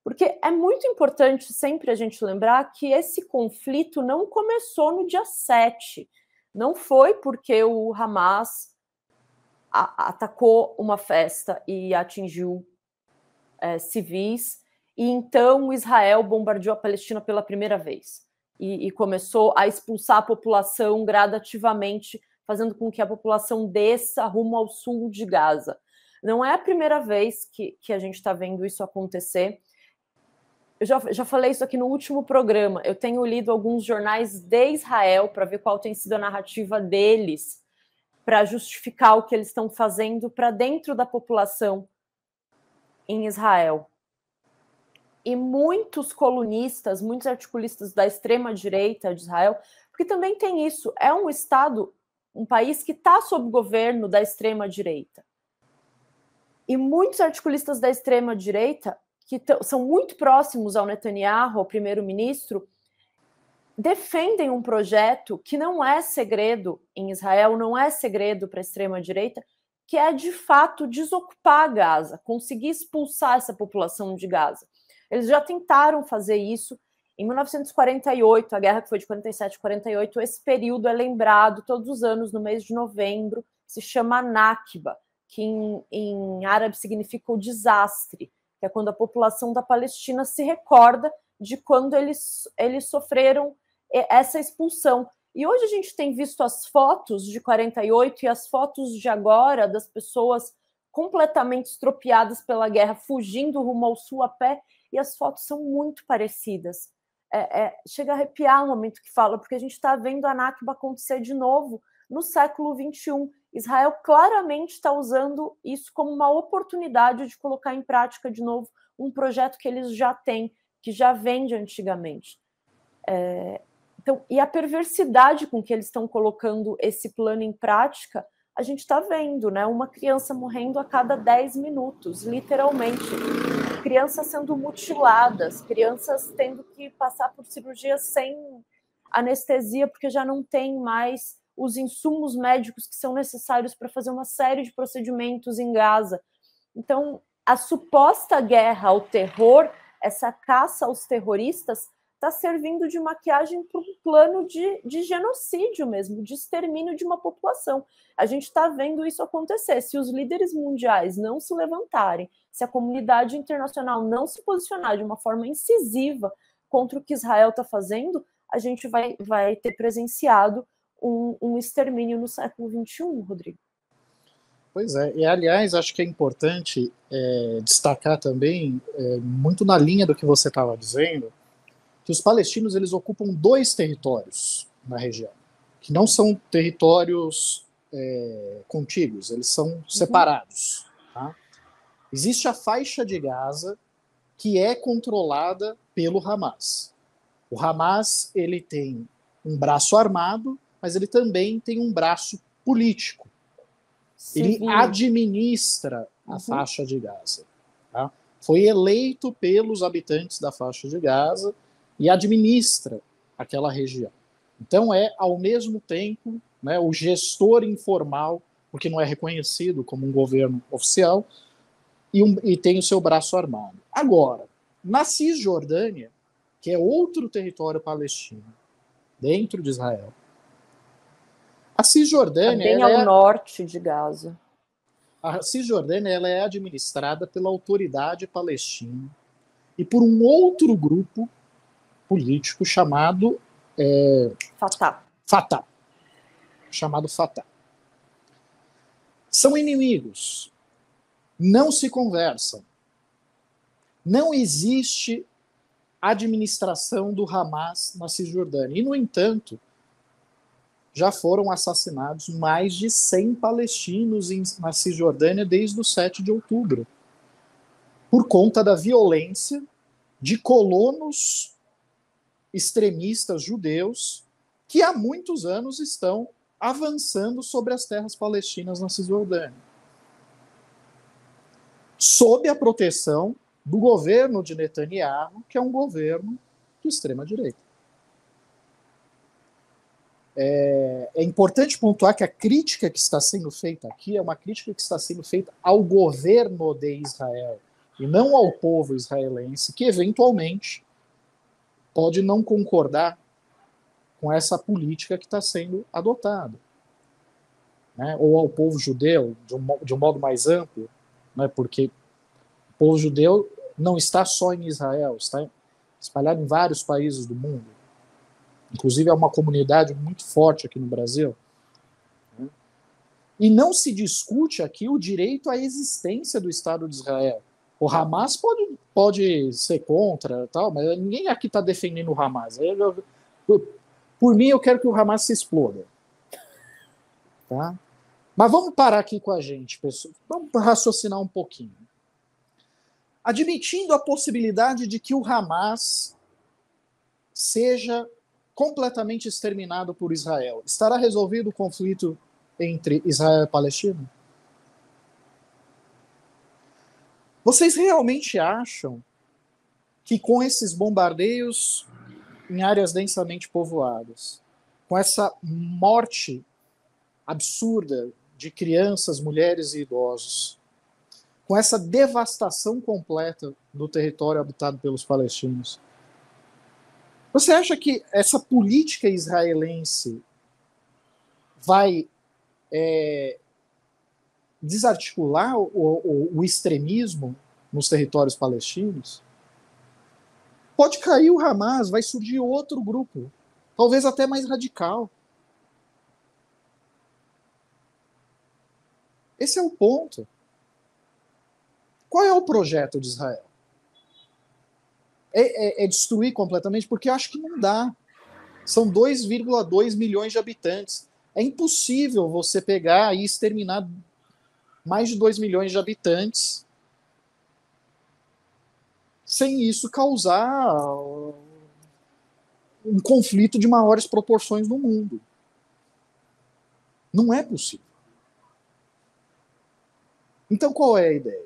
porque é muito importante sempre a gente lembrar que esse conflito não começou no dia 7. Não foi porque o Hamas atacou uma festa e atingiu civis, e então Israel bombardeou a Palestina pela primeira vez. E começou a expulsar a população gradativamente, fazendo com que a população desça rumo ao sul de Gaza. Não é a primeira vez que a gente está vendo isso acontecer. Eu já falei isso aqui no último programa. Eu tenho lido alguns jornais de Israel para ver qual tem sido a narrativa deles, para justificar o que eles estão fazendo para dentro da população em Israel. E muitos colunistas, muitos articulistas da extrema-direita de Israel, porque também tem isso, é um Estado, um país que está sob governo da extrema-direita. E muitos articulistas da extrema-direita, que são muito próximos ao Netanyahu, ao primeiro-ministro, defendem um projeto que não é segredo em Israel, não é segredo para a extrema-direita, que é, de fato, desocupar Gaza, conseguir expulsar essa população de Gaza. Eles já tentaram fazer isso em 1948, a guerra que foi de 47 a 48, esse período é lembrado todos os anos, no mês de novembro, se chama Nakba, que em árabe significa o desastre, que é quando a população da Palestina se recorda de quando eles sofreram essa expulsão. E hoje a gente tem visto as fotos de 48 e as fotos de agora das pessoas completamente estropiadas pela guerra, fugindo rumo ao sul a pé, e as fotos são muito parecidas. Chega a arrepiar o momento que fala, porque a gente está vendo a Nakba acontecer de novo no século XXI. Israel claramente está usando isso como uma oportunidade de colocar em prática de novo um projeto que eles já têm, que já vem de antigamente. Então, e a perversidade com que eles estão colocando esse plano em prática, a gente está vendo, né? Uma criança morrendo a cada 10 minutos, literalmente. Crianças sendo mutiladas, crianças tendo que passar por cirurgia sem anestesia, porque já não tem mais os insumos médicos que são necessários para fazer uma série de procedimentos em Gaza. Então, a suposta guerra ao terror, essa caça aos terroristas, está servindo de maquiagem para um plano de genocídio mesmo, de extermínio de uma população. A gente está vendo isso acontecer. Se os líderes mundiais não se levantarem, se a comunidade internacional não se posicionar de uma forma incisiva contra o que Israel está fazendo, a gente vai ter presenciado um extermínio no século XXI, Rodrigo. Pois é, e aliás, acho que é importante destacar também, muito na linha do que você estava dizendo, que os palestinos eles ocupam 2 territórios na região, que não são territórios contíguos, eles são separados. Tá? Existe a faixa de Gaza, que é controlada pelo Hamas. O Hamas ele tem um braço armado, mas ele também tem um braço político. Ele administra a faixa de Gaza. Tá? Foi eleito pelos habitantes da faixa de Gaza e administra aquela região. Então é, ao mesmo tempo, né, o gestor informal, porque não é reconhecido como um governo oficial, e tem o seu braço armado. Agora, na Cisjordânia, que é outro território palestino, dentro de Israel, a Cisjordânia... bem ao norte de Gaza. A Cisjordânia ela é administrada pela Autoridade Palestina e por um outro grupo político chamado Fatah. Chamado Fatah. São inimigos. Não se conversam. Não existe administração do Hamas na Cisjordânia. E, no entanto, já foram assassinados mais de 100 palestinos na Cisjordânia desde o 7 de outubro, por conta da violência de colonos extremistas judeus que há muitos anos estão avançando sobre as terras palestinas na Cisjordânia, sob a proteção do governo de Netanyahu, que é um governo de extrema-direita. É importante pontuar que a crítica que está sendo feita aqui é uma crítica que está sendo feita ao governo de Israel, e não ao povo israelense, que eventualmente pode não concordar com essa política que está sendo adotada. Né? Ou ao povo judeu, de um modo mais amplo, né? Porque o povo judeu não está só em Israel, está espalhado em vários países do mundo. Inclusive é uma comunidade muito forte aqui no Brasil. Né? E não se discute aqui o direito à existência do Estado de Israel. O Hamas pode ser contra, tal, mas ninguém aqui está defendendo o Hamas. Por mim, eu quero que o Hamas se exploda. Tá? Mas vamos parar aqui com a gente, pessoal. Vamos raciocinar um pouquinho. Admitindo a possibilidade de que o Hamas seja completamente exterminado por Israel, estará resolvido o conflito entre Israel e Palestina? Vocês realmente acham que com esses bombardeios em áreas densamente povoadas, com essa morte absurda de crianças, mulheres e idosos, com essa devastação completa do território habitado pelos palestinos, você acha que essa política israelense vai desarticular o extremismo nos territórios palestinos? Pode cair o Hamas, vai surgir outro grupo, talvez até mais radical. Esse é o ponto. Qual é o projeto de Israel? É destruir completamente? Porque eu acho que não dá. São 2,2 milhões de habitantes. É impossível você pegar e exterminar mais de 2 milhões de habitantes sem isso causar um conflito de maiores proporções no mundo. Não é possível. Então, qual é a ideia?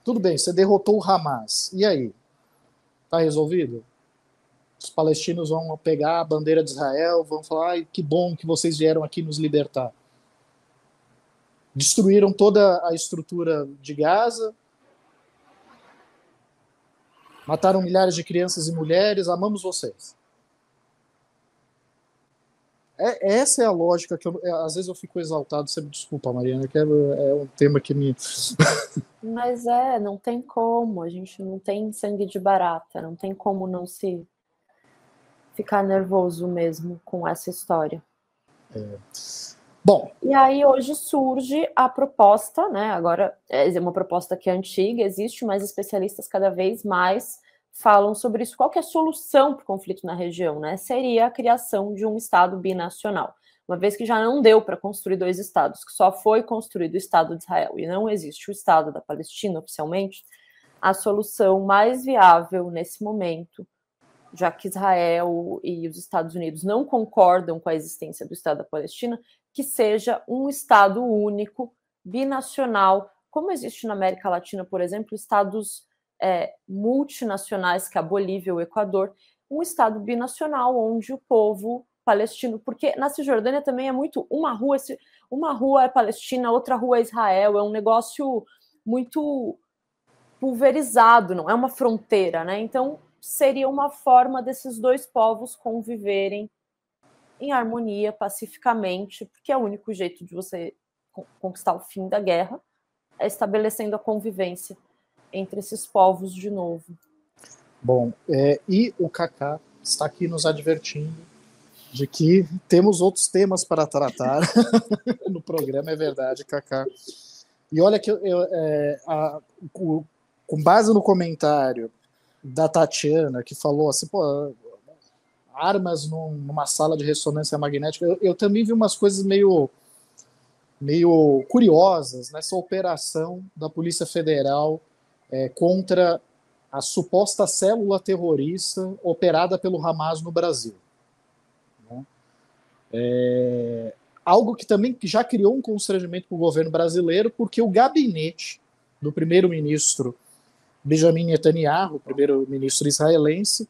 Tudo bem, você derrotou o Hamas. E aí? Está resolvido? Os palestinos vão pegar a bandeira de Israel, vão falar: ai, que bom que vocês vieram aqui nos libertar. Destruíram toda a estrutura de Gaza, mataram milhares de crianças e mulheres, amamos vocês. Essa é a lógica que às vezes eu fico exaltado. Você me desculpa, Mariana, que é um tema que me... Mas não tem como, a gente não tem sangue de barata, não tem como não se ficar nervoso mesmo com essa história. Bom. E aí hoje surge a proposta, né? Agora é uma proposta que é antiga, existe, mas especialistas cada vez mais falam sobre isso. Qual que é a solução para o conflito na região, né? Seria a criação de um Estado binacional. Uma vez que já não deu para construir 2 estados, que só foi construído o Estado de Israel e não existe o Estado da Palestina oficialmente, a solução mais viável nesse momento, já que Israel e os Estados Unidos não concordam com a existência do Estado da Palestina, que seja um Estado único, binacional, como existe na América Latina, por exemplo, estados multinacionais, que é a Bolívia e o Equador, um Estado binacional, onde o povo palestino, porque na Cisjordânia também é muito uma rua é Palestina, outra rua é Israel, é um negócio muito pulverizado, não é uma fronteira, né? Então seria uma forma desses dois povos conviverem em harmonia, pacificamente, porque é o único jeito de você conquistar o fim da guerra, é estabelecendo a convivência entre esses povos de novo. Bom, e o Kaká está aqui nos advertindo de que temos outros temas para tratar no programa, é verdade, Kaká. E olha que com base no comentário da Tatiana, que falou assim, pô, armas numa sala de ressonância magnética, eu também vi umas coisas meio curiosas nessa operação da Polícia Federal contra a suposta célula terrorista operada pelo Hamas no Brasil. Algo que também já criou um constrangimento para o governo brasileiro, porque o gabinete do primeiro-ministro Benjamin Netanyahu, o primeiro-ministro israelense,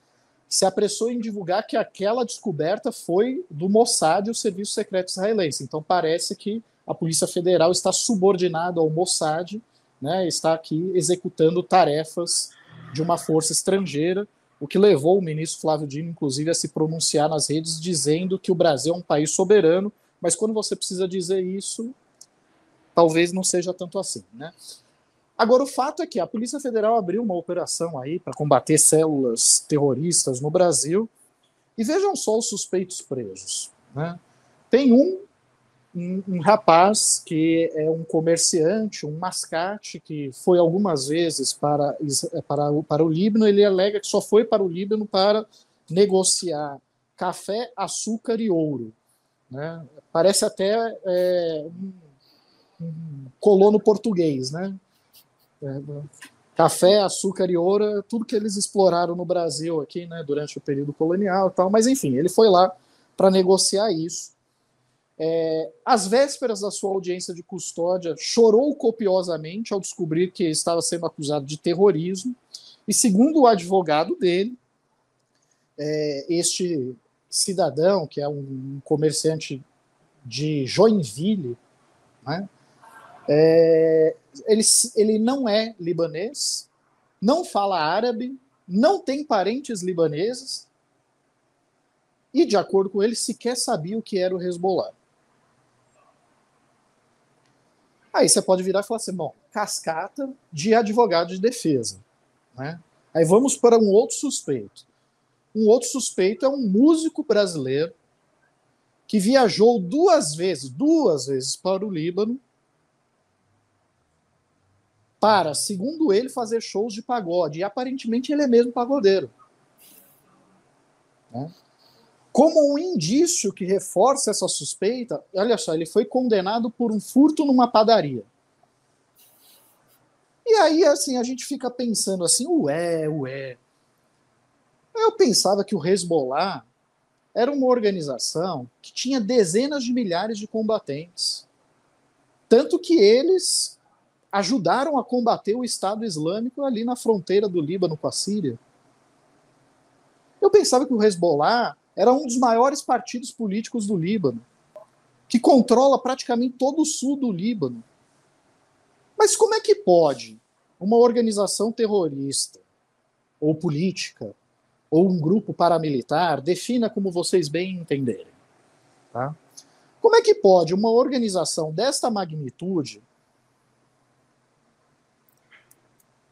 se apressou em divulgar que aquela descoberta foi do Mossad, o serviço secreto israelense. Então parece que a Polícia Federal está subordinada ao Mossad, né, está aqui executando tarefas de uma força estrangeira, o que levou o ministro Flávio Dino, inclusive, a se pronunciar nas redes dizendo que o Brasil é um país soberano, mas quando você precisa dizer isso, talvez não seja tanto assim, né? Agora, o fato é que a Polícia Federal abriu uma operação aí para combater células terroristas no Brasil, e vejam só os suspeitos presos, né? Tem um rapaz que é um comerciante, um mascate, que foi algumas vezes para o Líbano. Ele alega que só foi para o Líbano para negociar café, açúcar e ouro, né? Parece até um colono português, né? Café, açúcar e ouro, tudo que eles exploraram no Brasil aqui, né, durante o período colonial e tal. Mas enfim, ele foi lá para negociar isso. Às vésperas da sua audiência de custódia, chorou copiosamente ao descobrir que estava sendo acusado de terrorismo, e segundo o advogado dele, este cidadão, que é um comerciante de Joinville, né, ele não é libanês, não fala árabe, não tem parentes libaneses, e, de acordo com ele, sequer sabia o que era o Hezbollah. Aí você pode virar e falar assim, bom, cascata de advogado de defesa, né? Aí vamos para um outro suspeito. Um outro suspeito é um músico brasileiro que viajou duas vezes para o Líbano para, segundo ele, fazer shows de pagode. E aparentemente ele é mesmo pagodeiro, né? Como um indício que reforça essa suspeita, olha só, ele foi condenado por um furto numa padaria. E aí, assim, a gente fica pensando assim, ué. Eu pensava que o Hezbollah era uma organização que tinha dezenas de milhares de combatentes. Tanto que eles ajudaram a combater o Estado Islâmico ali na fronteira do Líbano com a Síria. Eu pensava que o Hezbollah era um dos maiores partidos políticos do Líbano, que controla praticamente todo o sul do Líbano. Mas como é que pode uma organização terrorista, ou política, ou um grupo paramilitar, defina como vocês bem entenderem, tá? Como é que pode uma organização desta magnitude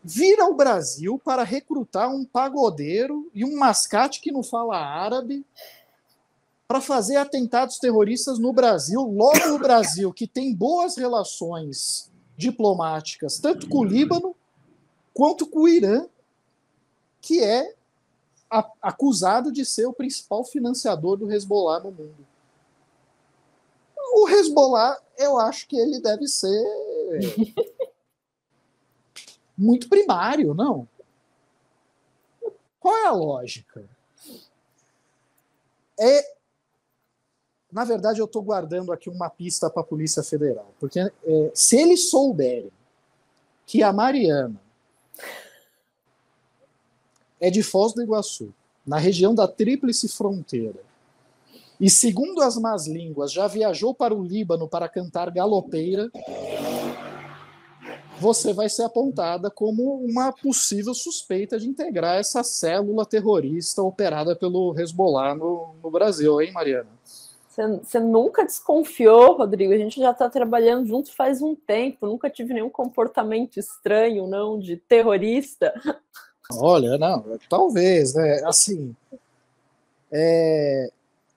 vir ao Brasil para recrutar um pagodeiro e um mascate que não fala árabe para fazer atentados terroristas no Brasil, logo o Brasil, que tem boas relações diplomáticas, tanto com o Líbano quanto com o Irã, que é acusado de ser o principal financiador do Hezbollah no mundo. O Hezbollah, eu acho que ele deve ser muito primário, não? Qual é a lógica? Na verdade, eu estou guardando aqui uma pista para a Polícia Federal, porque se eles souberem que a Mariana é de Foz do Iguaçu, na região da Tríplice Fronteira, e segundo as más línguas, já viajou para o Líbano para cantar galopeira, você vai ser apontada como uma possível suspeita de integrar essa célula terrorista operada pelo Hezbollah no Brasil, hein, Mariana? Você nunca desconfiou, Rodrigo? A gente já está trabalhando junto faz um tempo, nunca tive nenhum comportamento estranho, não, de terrorista. Olha, não, talvez, né? Assim,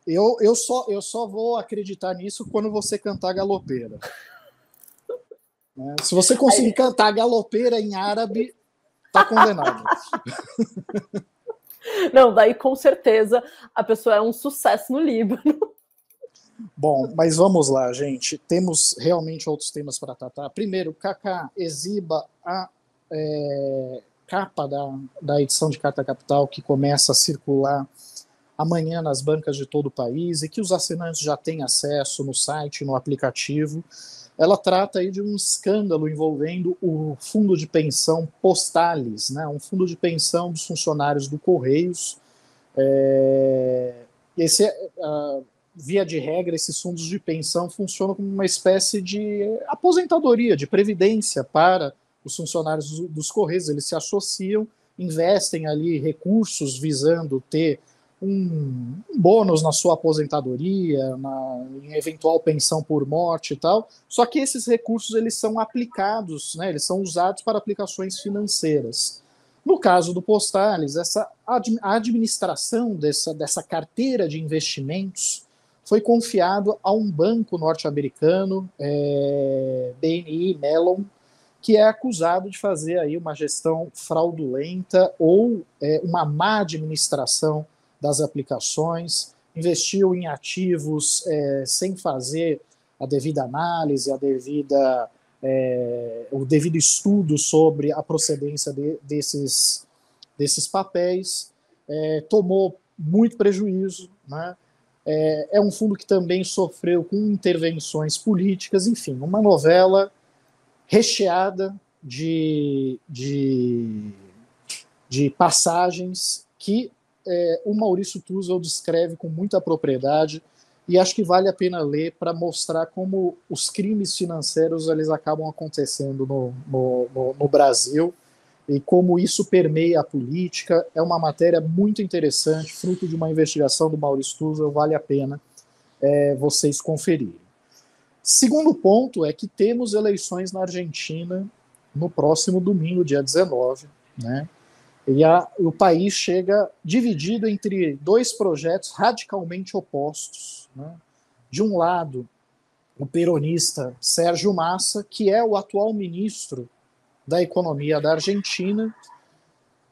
eu só vou acreditar nisso quando você cantar galopeira. Né? Se você conseguir cantar galopeira em árabe, tá condenado. Não, daí com certeza a pessoa é um sucesso no Líbano. Bom, mas vamos lá, gente. Temos realmente outros temas para tratar. Primeiro, Kaká, exiba a capa da edição de Carta Capital, que começa a circular amanhã nas bancas de todo o país e que os assinantes já têm acesso no site, no aplicativo. Ela trata aí de um escândalo envolvendo o fundo de pensão Postales, né? Um fundo de pensão dos funcionários do Correios. Via de regra, esses fundos de pensão funcionam como uma espécie de aposentadoria, de previdência para os funcionários dos Correios. Eles se associam, investem ali recursos visando ter um bônus na sua aposentadoria, em eventual pensão por morte e tal, só que esses recursos eles são aplicados, né, eles são usados para aplicações financeiras. No caso do Postales, a administração dessa carteira de investimentos foi confiado a um banco norte-americano, BNY Mellon, que é acusado de fazer aí uma gestão fraudulenta ou uma má administração das aplicações, investiu em ativos sem fazer a devida análise, o devido estudo sobre a procedência desses papéis, tomou muito prejuízo, né? É um fundo que também sofreu com intervenções políticas, enfim, uma novela recheada de passagens que o Maurício Tuzzel descreve com muita propriedade, e acho que vale a pena ler para mostrar como os crimes financeiros eles acabam acontecendo no Brasil e como isso permeia a política. É uma matéria muito interessante, fruto de uma investigação do Maurício Tuzzel, vale a pena vocês conferirem. Segundo ponto é que temos eleições na Argentina no próximo domingo, dia 19, né? E o país chega dividido entre dois projetos radicalmente opostos, né? De um lado, o peronista Sérgio Massa, que é o atual ministro da Economia da Argentina,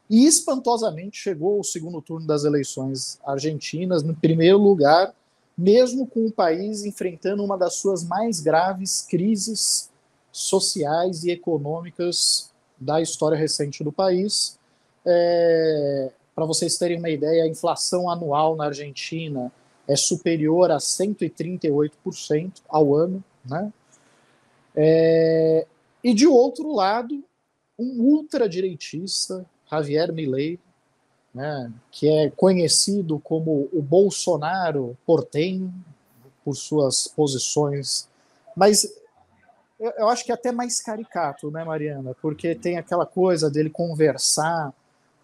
e espantosamente chegou ao segundo turno das eleições argentinas, no primeiro lugar, mesmo com o país enfrentando uma das suas mais graves crises sociais e econômicas da história recente do país. Para vocês terem uma ideia, a inflação anual na Argentina é superior a 138% ao ano, né? E de outro lado, um ultradireitista, Javier Milei, né, que é conhecido como o Bolsonaro portenho, por suas posições, mas eu acho que é até mais caricato, né, Mariana? Porque tem aquela coisa dele conversar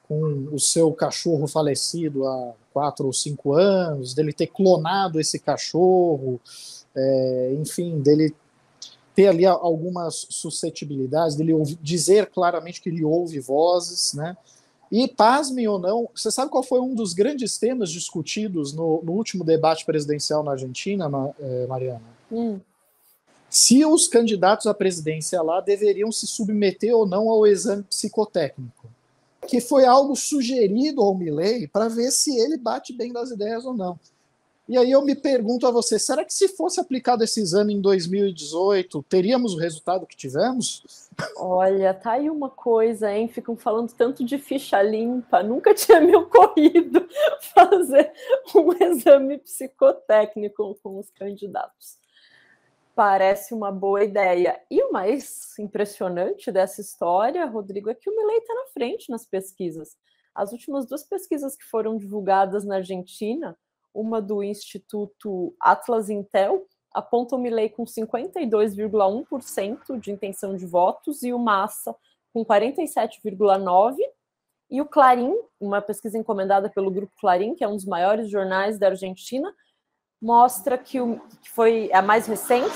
com o seu cachorro falecido há 4 ou 5 anos, dele ter clonado esse cachorro, enfim, dele ter ali algumas suscetibilidades, dele dizer claramente que ele ouve vozes, né? E, pasmem ou não, você sabe qual foi um dos grandes temas discutidos no último debate presidencial na Argentina, Mariana? Se os candidatos à presidência lá deveriam se submeter ou não ao exame psicotécnico, que foi algo sugerido ao Milei para ver se ele bate bem das ideias ou não. E aí eu me pergunto a você, será que se fosse aplicado esse exame em 2018, teríamos o resultado que tivemos? Olha, tá aí uma coisa, hein? Ficam falando tanto de ficha limpa, nunca tinha me ocorrido fazer um exame psicotécnico com os candidatos. Parece uma boa ideia. E o mais impressionante dessa história, Rodrigo, é que o Milei está na frente nas pesquisas. as últimas duas pesquisas que foram divulgadas na Argentina, uma do Instituto Atlas Intel, aponta o Milei com 52,1% de intenção de votos e o Massa com 47,9%. E o Clarín, uma pesquisa encomendada pelo Grupo Clarín, que é um dos maiores jornais da Argentina, mostra que foi a mais recente,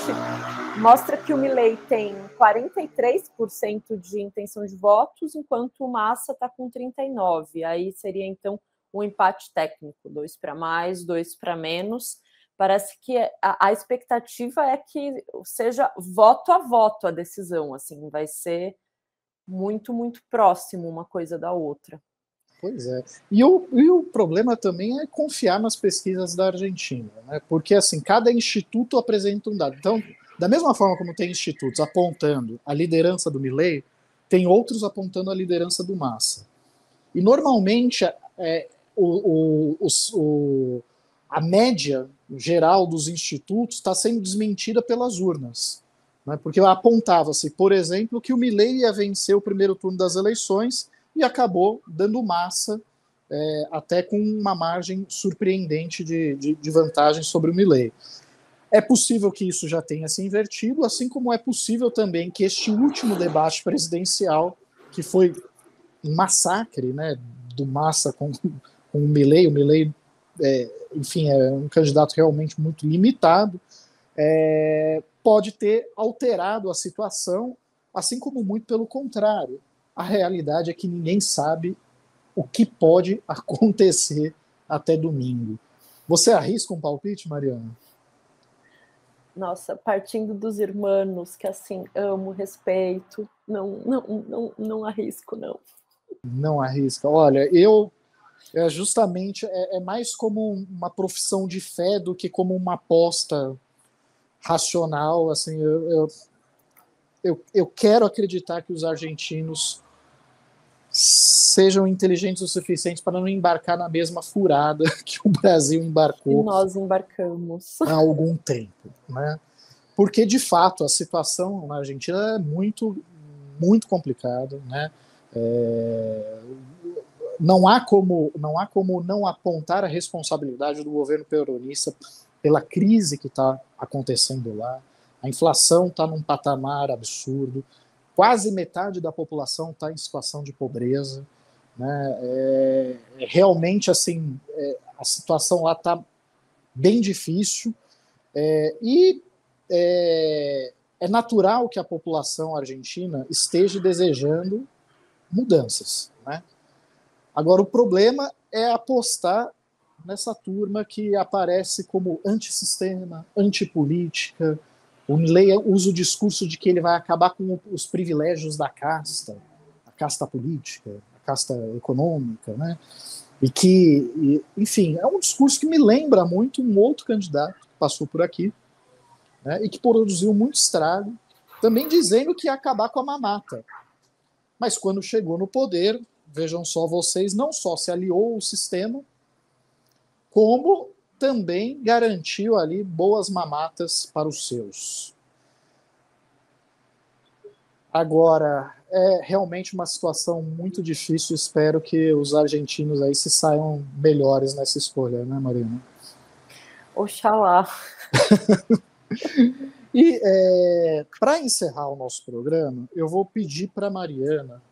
mostra que o Milei tem 43% de intenção de votos, enquanto o Massa está com 39%. Aí seria, então, um empate técnico, 2 para mais, 2 para menos. Parece que a expectativa é que seja voto a voto a decisão, assim, vai ser muito, muito próximo uma coisa da outra. Pois é. E o problema também é confiar nas pesquisas da Argentina, né? Porque, assim, cada instituto apresenta um dado. Então, da mesma forma como tem institutos apontando a liderança do Milei, tem outros apontando a liderança do Massa. E, normalmente, a média geral dos institutos está sendo desmentida pelas urnas, né? Porque apontava-se, por exemplo, que o Milei ia vencer o primeiro turno das eleições e acabou dando Massa, até com uma margem surpreendente de vantagem sobre o Milei. É possível que isso já tenha se invertido, assim como é possível também que este último debate presidencial, que foi um massacre, né, do Massa com o Milei, enfim, é um candidato realmente muito limitado, pode ter alterado a situação, assim como muito pelo contrário. A realidade é que ninguém sabe o que pode acontecer até domingo. Você arrisca um palpite, Mariana? Nossa, partindo dos irmãos, que assim, amo, respeito, não arrisco, não. Não arrisca. Olha, eu justamente é mais como uma profissão de fé do que como uma aposta racional. Assim, eu quero acreditar que os argentinos sejam inteligentes o suficiente para não embarcar na mesma furada que o Brasil embarcou. E nós embarcamos há algum tempo, né? Porque de fato a situação na Argentina é muito, muito complicada, né? Não há como não apontar a responsabilidade do governo peronista pela crise que está acontecendo lá. A inflação está num patamar absurdo. Quase metade da população está em situação de pobreza, né? Realmente, assim, a situação lá está bem difícil, e é natural que a população argentina esteja desejando mudanças, né? Agora, o problema é apostar nessa turma que aparece como antissistema, antipolítica. O Milei usa o discurso de que ele vai acabar com os privilégios da casta, a casta política, a casta econômica, né? E que, enfim, é um discurso que me lembra muito um outro candidato que passou por aqui, né, e que produziu muito estrago, também dizendo que ia acabar com a mamata. Mas quando chegou no poder, vejam só vocês, não só se aliou ao sistema, como também garantiu ali boas mamatas para os seus. Agora, é realmente uma situação muito difícil. Espero que os argentinos aí se saiam melhores nessa escolha, né, Marina? Oxalá. E para encerrar o nosso programa, eu vou pedir para a Mariana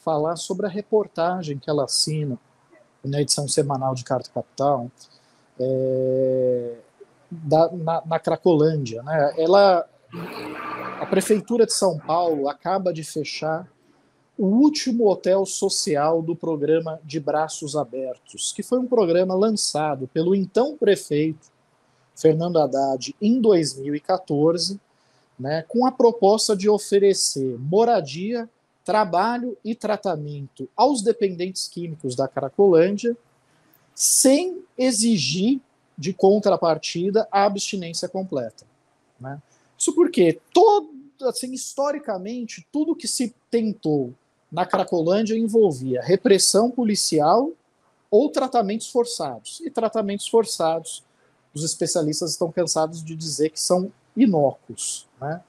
falar sobre a reportagem que ela assina na edição semanal de Carta Capital, na Cracolândia, né? A Prefeitura de São Paulo acaba de fechar o último hotel social do programa de Braços Abertos, que foi um programa lançado pelo então prefeito Fernando Haddad em 2014, né, com a proposta de oferecer moradia, trabalho e tratamento aos dependentes químicos da Cracolândia, sem exigir de contrapartida a abstinência completa, né? Isso porque, assim, historicamente, tudo que se tentou na Cracolândia envolvia repressão policial ou tratamentos forçados. E tratamentos forçados, os especialistas estão cansados de dizer que são inócuos, né?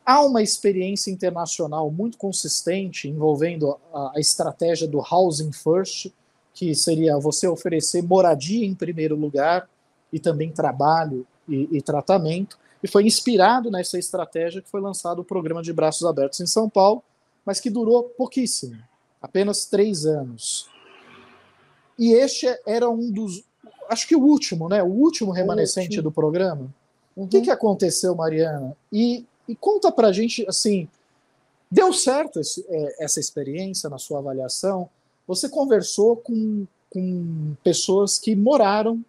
Há uma experiência internacional muito consistente envolvendo a estratégia do Housing First, que seria você oferecer moradia em primeiro lugar e também trabalho e tratamento, e foi inspirado nessa estratégia que foi lançado o programa de Braços Abertos em São Paulo, mas que durou pouquíssimo, apenas 3 anos. E este era um dos, acho que o último, né? O último remanescente do programa. O que aconteceu, Mariana? E conta pra gente, assim, deu certo essa experiência na sua avaliação? Você conversou com pessoas que moraram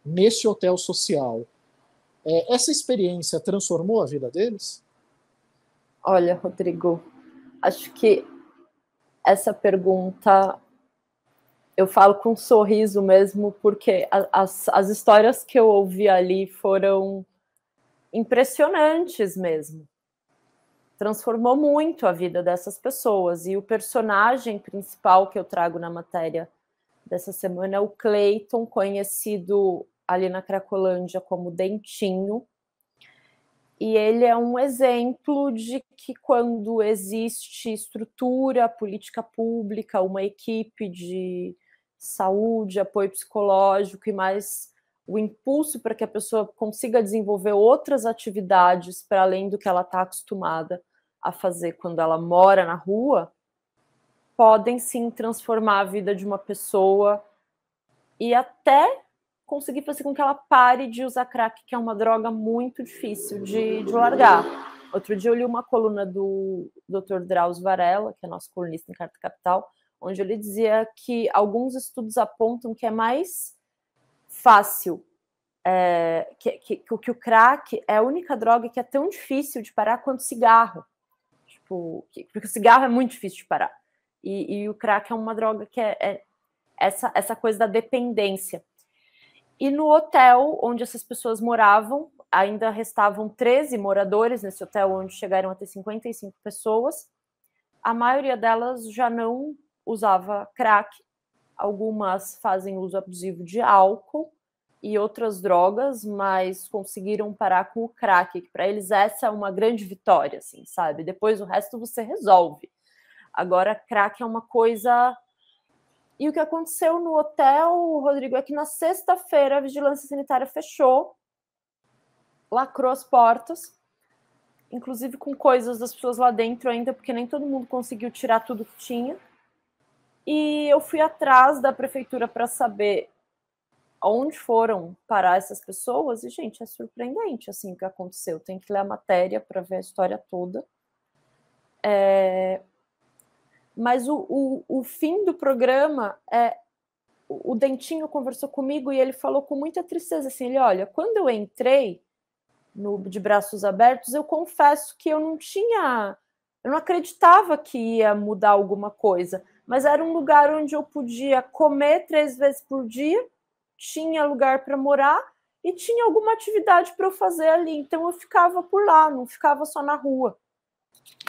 nesse hotel social. Essa experiência transformou a vida deles? Olha, Rodrigo, acho que essa pergunta eu falo com um sorriso mesmo, porque as histórias que eu ouvi ali foram impressionantes mesmo. Transformou muito a vida dessas pessoas. E o personagem principal que eu trago na matéria dessa semana é o Cleiton, conhecido ali na Cracolândia como Dentinho. E ele é um exemplo de que quando existe estrutura, política pública, uma equipe de saúde, apoio psicológico e mais o impulso para que a pessoa consiga desenvolver outras atividades para além do que ela está acostumada a fazer quando ela mora na rua, podem sim transformar a vida de uma pessoa e até conseguir fazer com que ela pare de usar crack, que é uma droga muito difícil de largar. Outro dia eu li uma coluna do Dr. Drauzio Varela, que é nosso colunista em Carta Capital, onde ele dizia que alguns estudos apontam que é mais fácil, que o crack é a única droga que é tão difícil de parar quanto o cigarro. Tipo, porque o cigarro é muito difícil de parar. E o crack é uma droga que é essa coisa da dependência. E no hotel onde essas pessoas moravam, ainda restavam 13 moradores nesse hotel, onde chegaram a ter 55 pessoas. A maioria delas já não usava crack, algumas fazem uso abusivo de álcool e outras drogas, mas conseguiram parar com o crack, que para eles essa é uma grande vitória, assim, sabe? Depois o resto você resolve. Agora, crack é uma coisa... E o que aconteceu no hotel, Rodrigo, é que na sexta-feira a vigilância sanitária fechou, lacrou as portas, inclusive com coisas das pessoas lá dentro ainda, porque nem todo mundo conseguiu tirar tudo que tinha. E eu fui atrás da prefeitura para saber onde foram parar essas pessoas, e, gente, é surpreendente assim, o que aconteceu. Tem que ler a matéria para ver a história toda. Mas o fim do programa o Dentinho conversou comigo e ele falou com muita tristeza assim, ele, olha, quando eu entrei de Braços Abertos, eu confesso que eu não acreditava que ia mudar alguma coisa, mas era um lugar onde eu podia comer 3 vezes por dia, tinha lugar para morar e tinha alguma atividade para eu fazer ali, então eu ficava por lá, não ficava só na rua.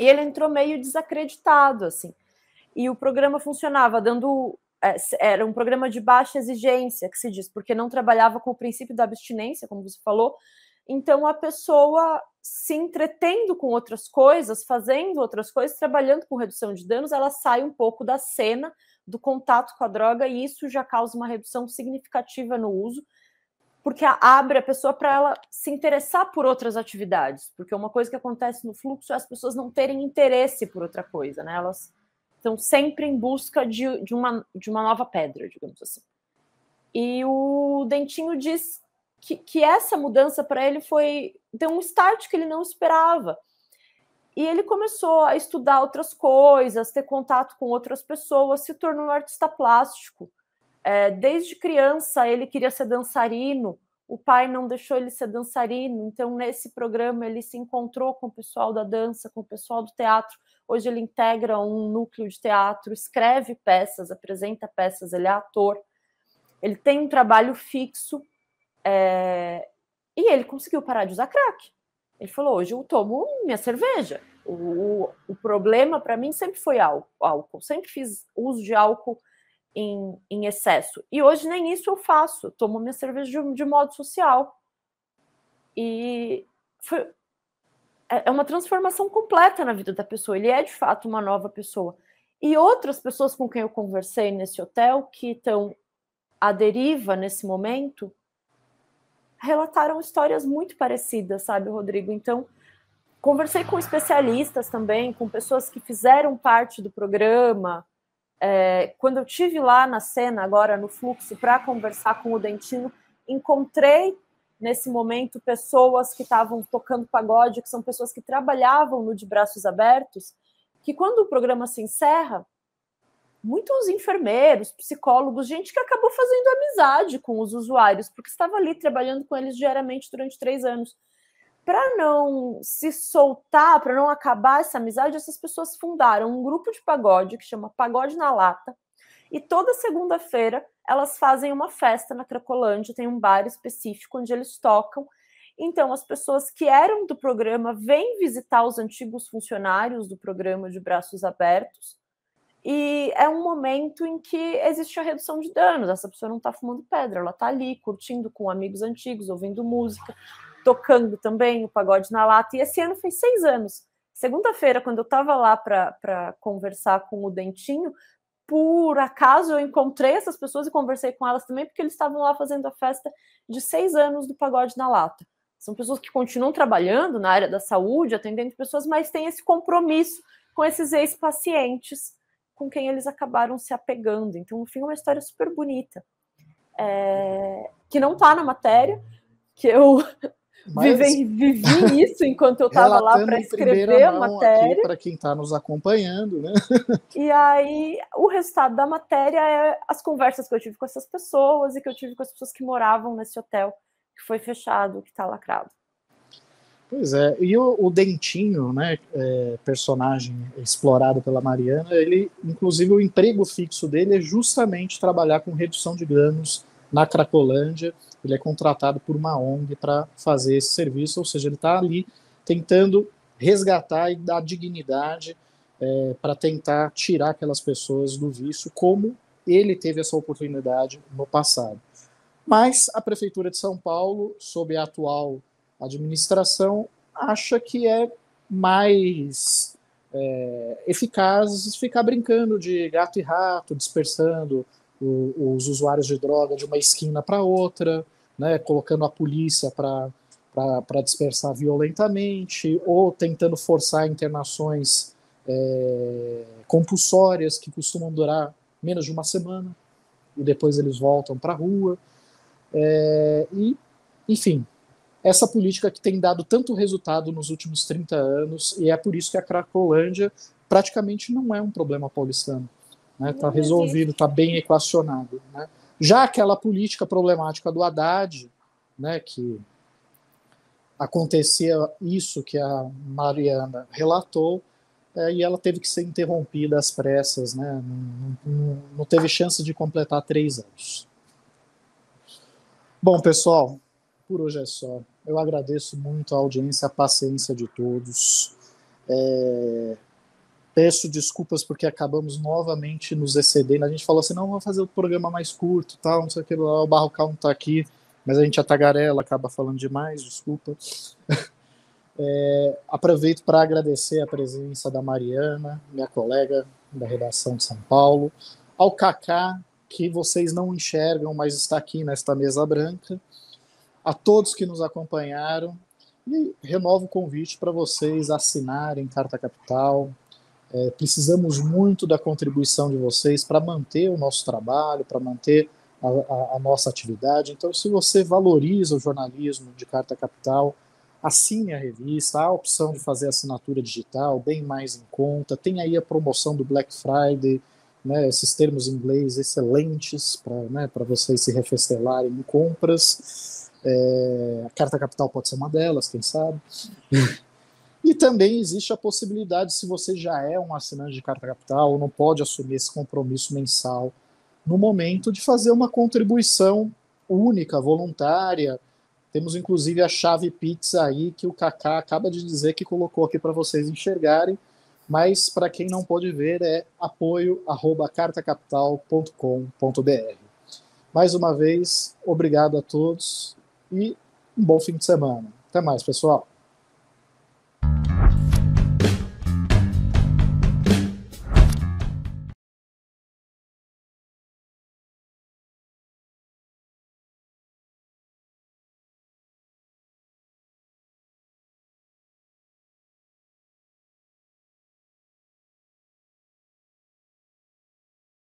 E ele entrou meio desacreditado, assim. E o programa funcionava era um programa de baixa exigência, que se diz, porque não trabalhava com o princípio da abstinência, como você falou. Então, a pessoa se entretendo com outras coisas, fazendo outras coisas, trabalhando com redução de danos, ela sai um pouco da cena, do contato com a droga, e isso já causa uma redução significativa no uso, porque abre a pessoa para ela se interessar por outras atividades, porque uma coisa que acontece no fluxo é as pessoas não terem interesse por outra coisa, né? Elas estão sempre em busca de uma nova pedra, digamos assim. E o Dentinho diz que essa mudança para ele deu um start que ele não esperava. E ele começou a estudar outras coisas, ter contato com outras pessoas, se tornou um artista plástico. Desde criança ele queria ser dançarino, o pai não deixou ele ser dançarino, então nesse programa ele se encontrou com o pessoal da dança, com o pessoal do teatro. Hoje ele integra um núcleo de teatro, escreve peças, apresenta peças, ele é ator, ele tem um trabalho fixo, e ele conseguiu parar de usar crack. Ele falou, hoje eu tomo minha cerveja. O problema para mim sempre foi álcool, sempre fiz uso de álcool em excesso. E hoje nem isso eu faço, eu tomo minha cerveja de modo social. E é uma transformação completa na vida da pessoa, ele é de fato uma nova pessoa. E outras pessoas com quem eu conversei nesse hotel, que estão à deriva nesse momento, relataram histórias muito parecidas, sabe, Rodrigo? Então, conversei com especialistas também, com pessoas que fizeram parte do programa. Quando eu estive lá na cena, agora no fluxo, para conversar com o Dentinho, encontrei nesse momento pessoas que estavam tocando pagode, que são pessoas que trabalhavam no De Braços Abertos, que quando o programa se encerra, muitos enfermeiros, psicólogos, gente que acabou fazendo amizade com os usuários, porque estava ali trabalhando com eles diariamente durante 3 anos. Para não se soltar, para não acabar essa amizade, essas pessoas fundaram um grupo de pagode que chama Pagode na Lata, e toda segunda-feira elas fazem uma festa na Cracolândia, tem um bar específico onde eles tocam. Então, as pessoas que eram do programa vêm visitar os antigos funcionários do programa De Braços Abertos, e é um momento em que existe a redução de danos. Essa pessoa não está fumando pedra, ela está ali curtindo com amigos antigos, ouvindo música, tocando também o Pagode na Lata. E esse ano fez 6 anos. Segunda-feira, quando eu estava lá para conversar com o Dentinho, por acaso eu encontrei essas pessoas e conversei com elas também, porque eles estavam lá fazendo a festa de 6 anos do Pagode na Lata. São pessoas que continuam trabalhando na área da saúde, atendendo pessoas, mas têm esse compromisso com esses ex-pacientes com quem eles acabaram se apegando. Então, no fim, é uma história super bonita. Que não está na matéria, que eu vivi isso enquanto eu estava lá para escrever a matéria. Para quem está nos acompanhando, né? E aí, o resultado da matéria é as conversas que eu tive com essas pessoas e que eu tive com as pessoas que moravam nesse hotel que foi fechado, que está lacrado. Pois é, e o Dentinho, né, personagem explorado pela Mariana, ele, inclusive, o emprego fixo dele é justamente trabalhar com redução de danos na Cracolândia. Ele é contratado por uma ONG para fazer esse serviço, ou seja, ele está ali tentando resgatar e dar dignidade para tentar tirar aquelas pessoas do vício, como ele teve essa oportunidade no passado. Mas a Prefeitura de São Paulo, sob a atual administração, acha que é mais eficaz ficar brincando de gato e rato, dispersando os usuários de droga de uma esquina para outra, né, colocando a polícia para dispersar violentamente, ou tentando forçar internações compulsórias que costumam durar menos de uma semana, e depois eles voltam para a rua. Enfim, essa política que tem dado tanto resultado nos últimos 30 anos, e é por isso que a Cracolândia praticamente não é um problema paulistano. Está resolvido, está bem equacionado. Né? Já aquela política problemática do Haddad, né, que acontecia isso que a Mariana relatou, e ela teve que ser interrompida às pressas, né? Não teve chance de completar 3 anos. Bom, pessoal, por hoje é só. Eu agradeço muito a audiência, a paciência de todos. Peço desculpas porque acabamos novamente nos excedendo. A gente falou assim, não, vamos fazer o programa mais curto, tal, não sei o que, o Barrocal não está aqui, mas a gente atagarela, acaba falando demais, desculpa. Aproveito para agradecer a presença da Mariana, minha colega da redação de São Paulo, ao Kaká, que vocês não enxergam, mas está aqui nesta mesa branca, a todos que nos acompanharam, e renovo o convite para vocês assinarem Carta Capital. Precisamos muito da contribuição de vocês para manter o nosso trabalho, para manter a nossa atividade. Então, se você valoriza o jornalismo de Carta Capital, assine a revista, há a opção de fazer assinatura digital, bem mais em conta, tem aí a promoção do Black Friday, né, esses termos em inglês excelentes para vocês se refestelarem em compras. A Carta Capital pode ser uma delas, quem sabe. E também existe a possibilidade, se você já é um assinante de Carta Capital, ou não pode assumir esse compromisso mensal no momento, de fazer uma contribuição única, voluntária. Temos inclusive a chave Pix aí, que o Kaká acaba de dizer que colocou aqui para vocês enxergarem, mas para quem não pode ver é apoio@cartacapital.com.br. Mais uma vez, obrigado a todos e um bom fim de semana. Até mais, pessoal.